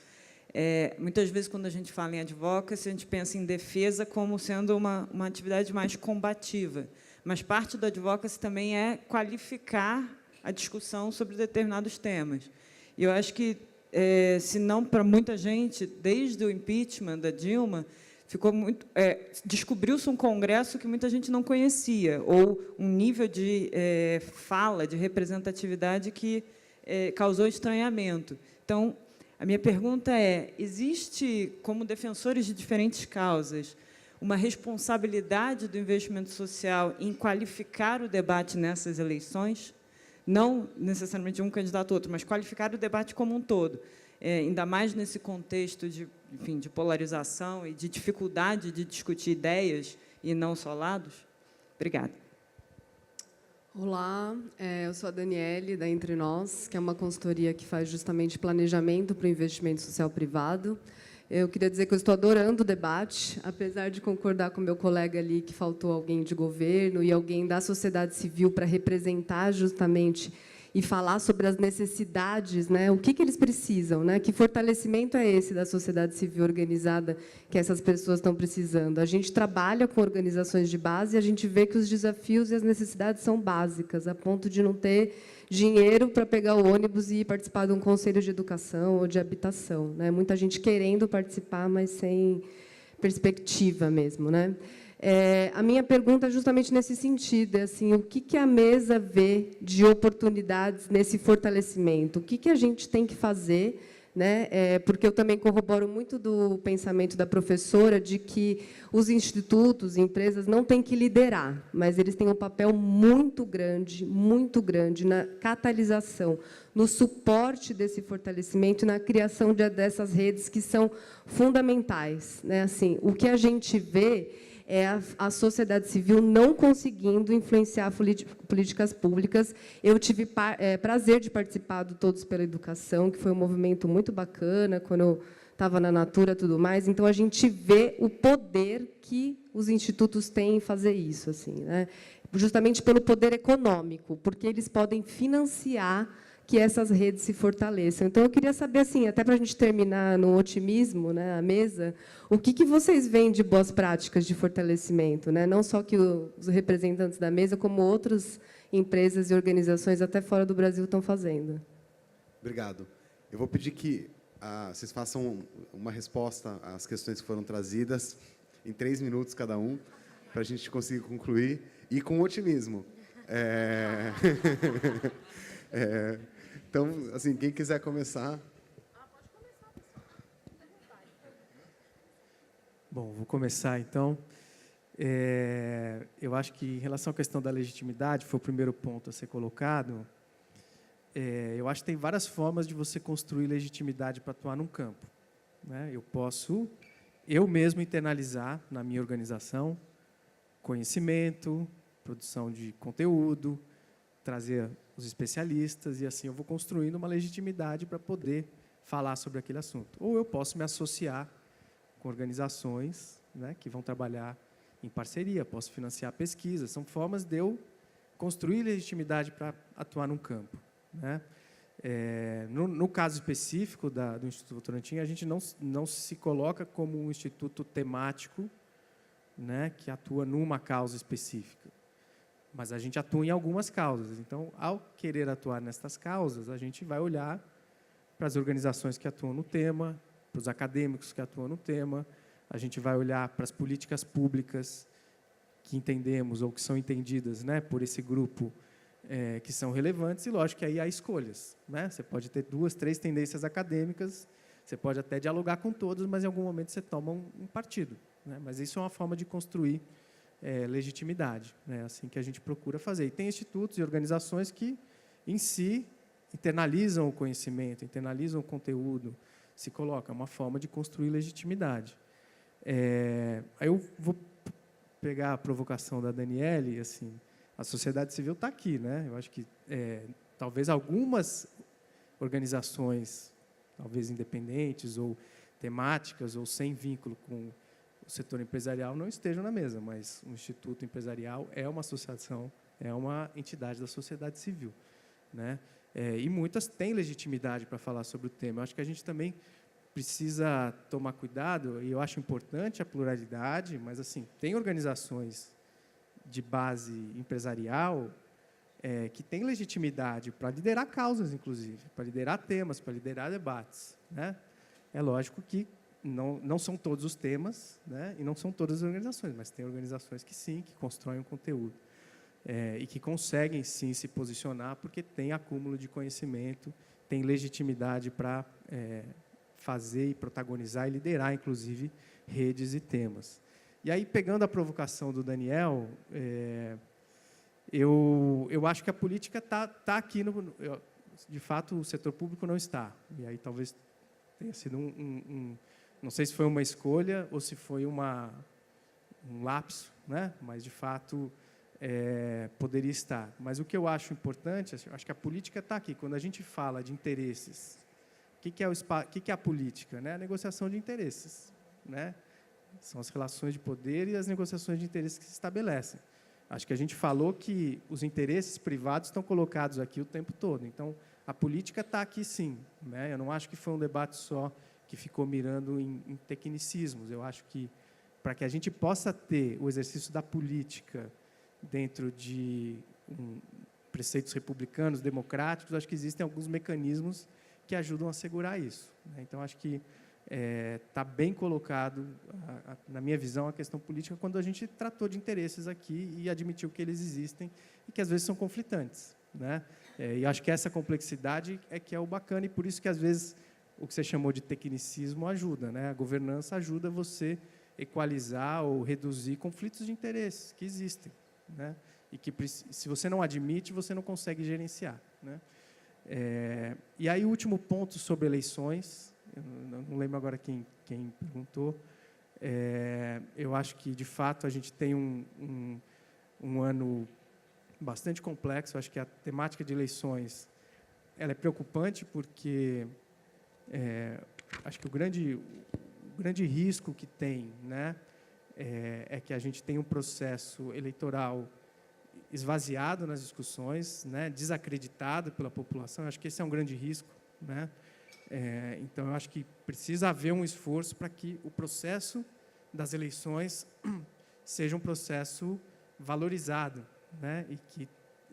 Muitas vezes, quando a gente fala em advocacy, a gente pensa em defesa como sendo uma atividade mais combativa, mas parte do advocacy também é qualificar a discussão sobre determinados temas. E eu acho que, se não para muita gente, desde o impeachment da Dilma, descobriu-se um Congresso que muita gente não conhecia, ou um nível de fala, de representatividade que causou estranhamento. Então, a minha pergunta é, existe, como defensores de diferentes causas, uma responsabilidade do investimento social em qualificar o debate nessas eleições? Não necessariamente de um candidato ou outro, mas qualificar o debate como um todo, ainda mais nesse contexto de polarização e de dificuldade de discutir ideias e não só lados? Obrigada. Olá, eu sou a Daniele, da Entre Nós, que é uma consultoria que faz justamente planejamento para o investimento social privado. Eu queria dizer que eu estou adorando o debate, apesar de concordar com o meu colega ali que faltou alguém de governo e alguém da sociedade civil para representar justamente e falar sobre as necessidades, né? O que eles precisam, né? Que fortalecimento é esse da sociedade civil organizada que essas pessoas estão precisando? A gente trabalha com organizações de base e a gente vê que os desafios e as necessidades são básicas, a ponto de não ter dinheiro para pegar o ônibus e participar de um conselho de educação ou de habitação, né? Muita gente querendo participar, mas sem perspectiva mesmo, né? A minha pergunta é justamente nesse sentido, assim, o que a mesa vê de oportunidades nesse fortalecimento? O que a gente tem que fazer, né? Porque eu também corroboro muito do pensamento da professora de que os institutos e empresas não têm que liderar, mas eles têm um papel muito grande na catalisação, no suporte desse fortalecimento e na criação dessas redes que são fundamentais, né? Assim, o que a gente vê é a sociedade civil não conseguindo influenciar políticas públicas. Eu tive prazer de participar do Todos pela Educação, que foi um movimento muito bacana, quando eu estava na Natura e tudo mais. Então, a gente vê o poder que os institutos têm em fazer isso, assim, né? Justamente pelo poder econômico, porque eles podem financiar que essas redes se fortaleçam. Então, eu queria saber, assim, até para a gente terminar no otimismo, né, a mesa, o que vocês veem de boas práticas de fortalecimento, né? Não só que os representantes da mesa, como outras empresas e organizações até fora do Brasil estão fazendo. Obrigado. Eu vou pedir que vocês façam uma resposta às questões que foram trazidas, em 3 minutos cada um, para a gente conseguir concluir, e com otimismo. Então, assim, quem quiser começar. Bom, vou começar, então. Eu acho que, em relação à questão da legitimidade, foi o primeiro ponto a ser colocado. Eu acho que tem várias formas de você construir legitimidade para atuar num campo, né? Eu posso, eu mesmo, internalizar na minha organização conhecimento, produção de conteúdo, trazer os especialistas, e assim eu vou construindo uma legitimidade para poder falar sobre aquele assunto. Ou eu posso me associar com organizações, né, que vão trabalhar em parceria, posso financiar pesquisas, são formas de eu construir legitimidade para atuar num campo, né? No caso específico do Instituto Votorantim, a gente não se coloca como um instituto temático, né, que atua numa causa específica. Mas a gente atua em algumas causas. Então, ao querer atuar nestas causas, a gente vai olhar para as organizações que atuam no tema, para os acadêmicos que atuam no tema, a gente vai olhar para as políticas públicas que entendemos ou que são entendidas, né, por esse grupo, que são relevantes, e, lógico, que aí há escolhas, né? Você pode ter 2, 3 tendências acadêmicas, você pode até dialogar com todas, mas, em algum momento, você toma um partido, né? Mas isso é uma forma de construir legitimidade, né? Assim que a gente procura fazer. E tem institutos e organizações que, em si, internalizam o conhecimento, internalizam o conteúdo, se colocam, é uma forma de construir legitimidade. Aí eu vou pegar a provocação da Daniele, assim, a sociedade civil está aqui, né? Eu acho que talvez algumas organizações, talvez independentes ou temáticas ou sem vínculo com o setor empresarial não estejam na mesa, mas o Instituto Empresarial é uma associação, é uma entidade da sociedade civil, né? E muitas têm legitimidade para falar sobre o tema. Eu acho que a gente também precisa tomar cuidado, e eu acho importante a pluralidade, mas, assim, tem organizações de base empresarial que têm legitimidade para liderar causas, inclusive, para liderar temas, para liderar debates, né? É lógico que não são todos os temas, né, e não são todas as organizações, mas tem organizações que sim, que constroem um conteúdo e que conseguem sim se posicionar porque tem acúmulo de conhecimento, tem legitimidade para fazer e protagonizar e liderar, inclusive, redes e temas. E aí, pegando a provocação do Daniel, eu acho que a política tá aqui, de fato, o setor público não está. E aí talvez tenha sido não sei se foi uma escolha ou se foi um lapso, né? Mas, de fato, poderia estar. Mas o que eu acho importante, acho que a política está aqui. Quando a gente fala de interesses, o que é a política? Né? A negociação de interesses, né? São as relações de poder e as negociações de interesses que se estabelecem. Acho que a gente falou que os interesses privados estão colocados aqui o tempo todo. Então, a política está aqui, sim, né? Eu não acho que foi um debate só que ficou mirando em tecnicismos. Eu acho que, para que a gente possa ter o exercício da política dentro de preceitos republicanos, democráticos, acho que existem alguns mecanismos que ajudam a assegurar isso, né? Então, acho que está bem colocado, na minha visão, a questão política, quando a gente tratou de interesses aqui e admitiu que eles existem e que, às vezes, são conflitantes, né? E acho que essa complexidade que é o bacana, e por isso que, às vezes, o que você chamou de tecnicismo ajuda, né? A governança ajuda você equalizar ou reduzir conflitos de interesses que existem, né? E que, se você não admite, você não consegue gerenciar, né? E aí, o último ponto sobre eleições, eu não lembro agora quem perguntou, eu acho que, de fato, a gente tem um ano bastante complexo. Eu acho que a temática de eleições ela é preocupante, porque acho que o grande risco que tem, né, é que a gente tem um processo eleitoral esvaziado nas discussões, né, desacreditado pela população. Eu acho que esse é um grande risco, né? Então, eu acho que precisa haver um esforço para que o processo das eleições seja um processo valorizado, né, e que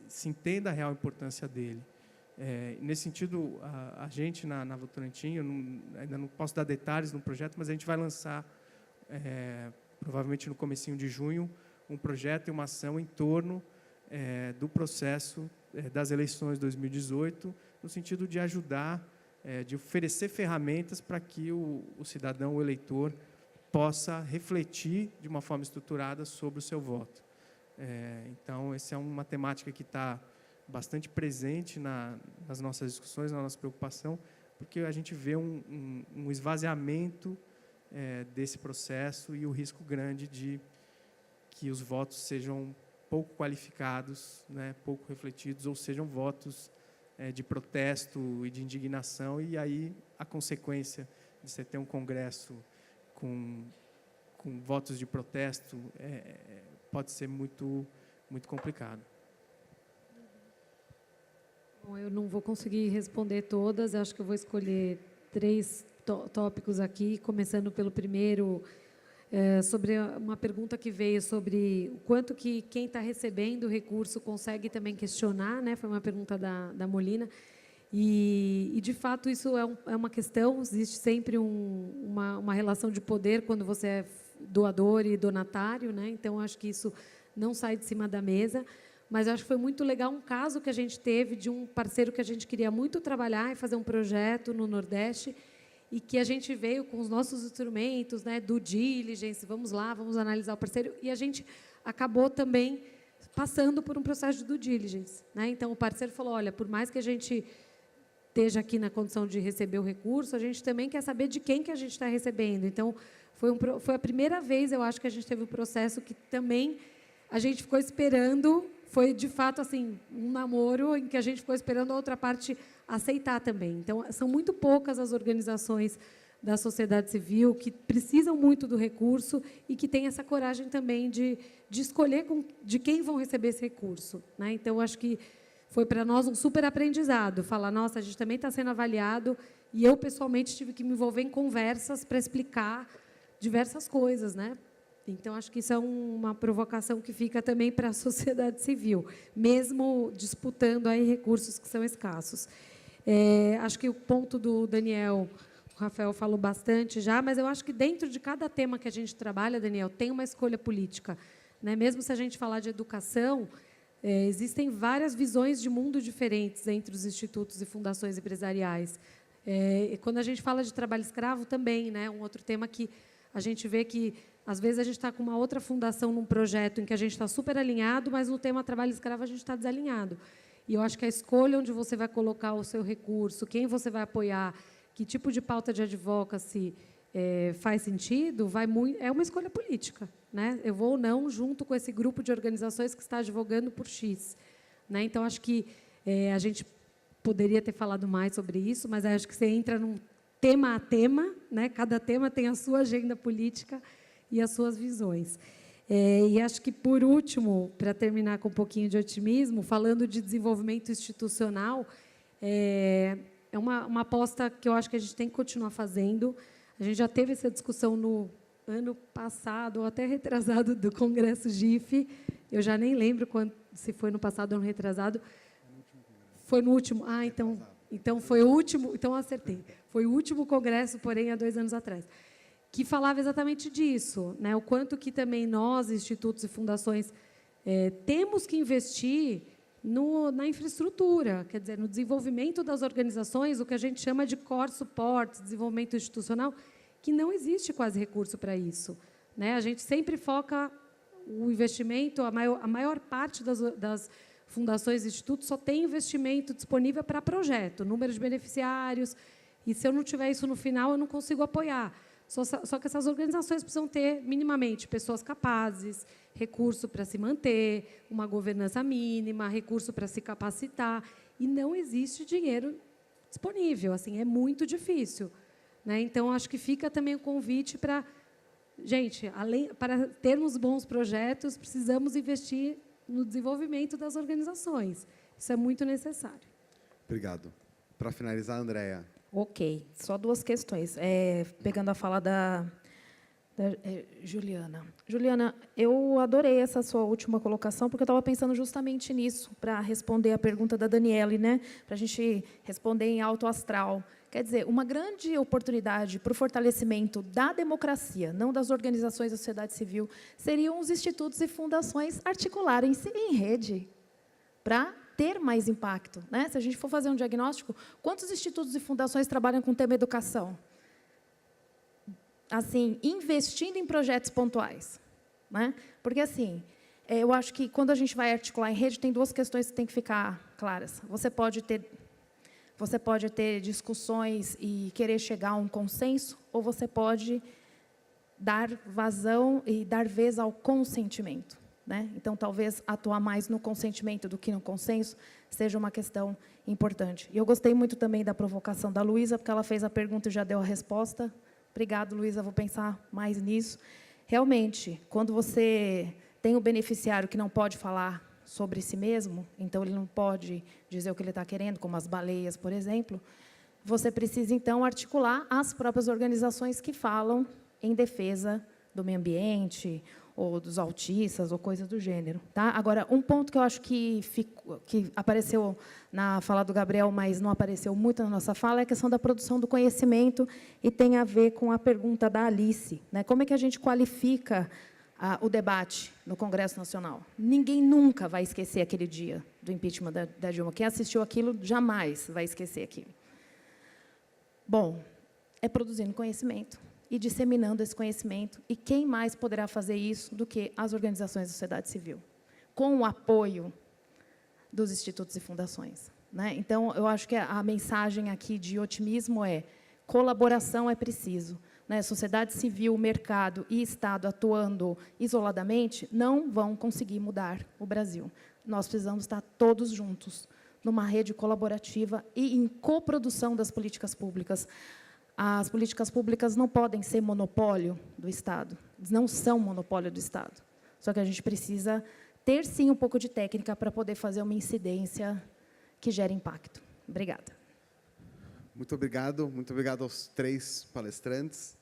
se entenda a real importância dele. Nesse sentido, a gente, na Votorantim, ainda não posso dar detalhes no projeto, mas a gente vai lançar, provavelmente no comecinho de junho, um projeto e uma ação em torno do processo das eleições de 2018, no sentido de ajudar, de oferecer ferramentas para que o cidadão, o eleitor, possa refletir de uma forma estruturada sobre o seu voto. Então, essa é uma temática que está bastante presente nas nossas discussões, na nossa preocupação, porque a gente vê um esvaziamento desse processo e o risco grande de que os votos sejam pouco qualificados, né, pouco refletidos, ou sejam votos de protesto e de indignação, e aí a consequência de você ter um Congresso com votos de protesto pode ser muito, muito complicado. Bom, eu não vou conseguir responder todas, acho que eu vou escolher 3 tópicos aqui, começando pelo primeiro, sobre uma pergunta que veio sobre o quanto que quem está recebendo o recurso consegue também questionar, né? Foi uma pergunta da Molina. E, de fato, isso é uma questão, existe sempre uma relação de poder quando você é doador e donatário, né? Então, acho que isso não sai de cima da mesa. Mas acho que foi muito legal um caso que a gente teve de um parceiro que a gente queria muito trabalhar e fazer um projeto no Nordeste, e que a gente veio com os nossos instrumentos, né, do diligence, vamos lá, vamos analisar o parceiro, e a gente acabou também passando por um processo de due diligence, né? Então, o parceiro falou, olha, por mais que a gente esteja aqui na condição de receber o recurso, a gente também quer saber de quem que a gente está recebendo. Então, foi a primeira vez, eu acho, que a gente teve um processo que também a gente ficou esperando, foi, de fato, assim, um namoro em que a gente ficou esperando a outra parte aceitar também. Então, são muito poucas as organizações da sociedade civil que precisam muito do recurso e que têm essa coragem também de escolher de quem vão receber esse recurso, né? Então, acho que foi para nós um super aprendizado, falar, nossa, a gente também está sendo avaliado, e eu, pessoalmente, tive que me envolver em conversas para explicar diversas coisas, né? Então, acho que isso é uma provocação que fica também para a sociedade civil, mesmo disputando aí recursos que são escassos. Acho que o ponto do Daniel, o Rafael falou bastante já, mas eu acho que dentro de cada tema que a gente trabalha, Daniel, tem uma escolha política, né? Mesmo se a gente falar de educação, existem várias visões de mundo diferentes entre os institutos e fundações empresariais. Quando a gente fala de trabalho escravo, também, né? Um outro tema que a gente vê que, às vezes, a gente está com uma outra fundação num projeto em que a gente está super alinhado, mas no tema trabalho escravo a gente está desalinhado. E eu acho que a escolha onde você vai colocar o seu recurso, quem você vai apoiar, que tipo de pauta de advocacy faz sentido, é uma escolha política, né? Eu vou ou não junto com esse grupo de organizações que está advogando por X, né? Então, acho que a gente poderia ter falado mais sobre isso, mas acho que você entra num tema a tema, né? Cada tema tem a sua agenda política e as suas visões. E acho que, por último, para terminar com um pouquinho de otimismo, falando de desenvolvimento institucional, é uma aposta que eu acho que a gente tem que continuar fazendo. A gente já teve essa discussão no ano passado, ou até retrasado, do Congresso GIF. Eu já nem lembro se foi no passado ou no retrasado. Foi no último. Ah, então foi o último. Então, acertei. Foi o último congresso, porém, há 2 anos atrás, que falava exatamente disso, né? O quanto que também nós, institutos e fundações, temos que investir na infraestrutura, quer dizer, no desenvolvimento das organizações, o que a gente chama de core support, desenvolvimento institucional, que não existe quase recurso para isso, né? A gente sempre foca o investimento, a maior parte das fundações e institutos só tem investimento disponível para projeto, número de beneficiários, e se eu não tiver isso no final, eu não consigo apoiar. Só que essas organizações precisam ter, minimamente, pessoas capazes, recurso para se manter, uma governança mínima, recurso para se capacitar, e não existe dinheiro disponível, assim, é muito difícil, né? Então, acho que fica também o convite para, gente, para termos bons projetos, precisamos investir no desenvolvimento das organizações. Isso é muito necessário. Obrigado. Para finalizar, Andréa. Ok, só duas questões. Pegando a fala da Juliana. Juliana, eu adorei essa sua última colocação, porque eu estava pensando justamente nisso, para responder a pergunta da Daniele, né? Para a gente responder em alto astral. Quer dizer, uma grande oportunidade para o fortalecimento da democracia, não das organizações da sociedade civil, seriam os institutos e fundações articularem-se em rede para ter mais impacto, né? Se a gente for fazer um diagnóstico, quantos institutos e fundações trabalham com o tema educação? Assim, investindo em projetos pontuais, né? Porque, assim, eu acho que, quando a gente vai articular em rede, tem duas questões que têm que ficar claras. Você pode ter discussões e querer chegar a um consenso, ou você pode dar vazão e dar vez ao consentimento, né? Então, talvez atuar mais no consentimento do que no consenso seja uma questão importante. E eu gostei muito também da provocação da Luísa, porque ela fez a pergunta e já deu a resposta. Obrigada, Luísa, vou pensar mais nisso. Realmente, quando você tem o beneficiário que não pode falar sobre si mesmo, então ele não pode dizer o que ele está querendo, como as baleias, por exemplo, você precisa, então, articular as próprias organizações que falam em defesa do meio ambiente, ou dos autistas, ou coisa do gênero. Tá? Agora, um ponto que eu acho que apareceu na fala do Gabriel, mas não apareceu muito na nossa fala, é a questão da produção do conhecimento, e tem a ver com a pergunta da Alice, né? Como é que a gente qualifica o debate no Congresso Nacional? Ninguém nunca vai esquecer aquele dia do impeachment da Dilma. Quem assistiu aquilo jamais vai esquecer aquilo. Bom, é produzindo conhecimento e disseminando esse conhecimento. E quem mais poderá fazer isso do que as organizações da sociedade civil, com o apoio dos institutos e fundações, né? Então, eu acho que a mensagem aqui de otimismo é: colaboração é preciso, né? Sociedade civil, mercado e Estado atuando isoladamente não vão conseguir mudar o Brasil. Nós precisamos estar todos juntos, numa rede colaborativa e em coprodução das políticas públicas. As políticas públicas não podem ser monopólio do Estado, não são monopólio do Estado. Só que a gente precisa ter, sim, um pouco de técnica para poder fazer uma incidência que gere impacto. Obrigada. Muito obrigado aos 3 palestrantes.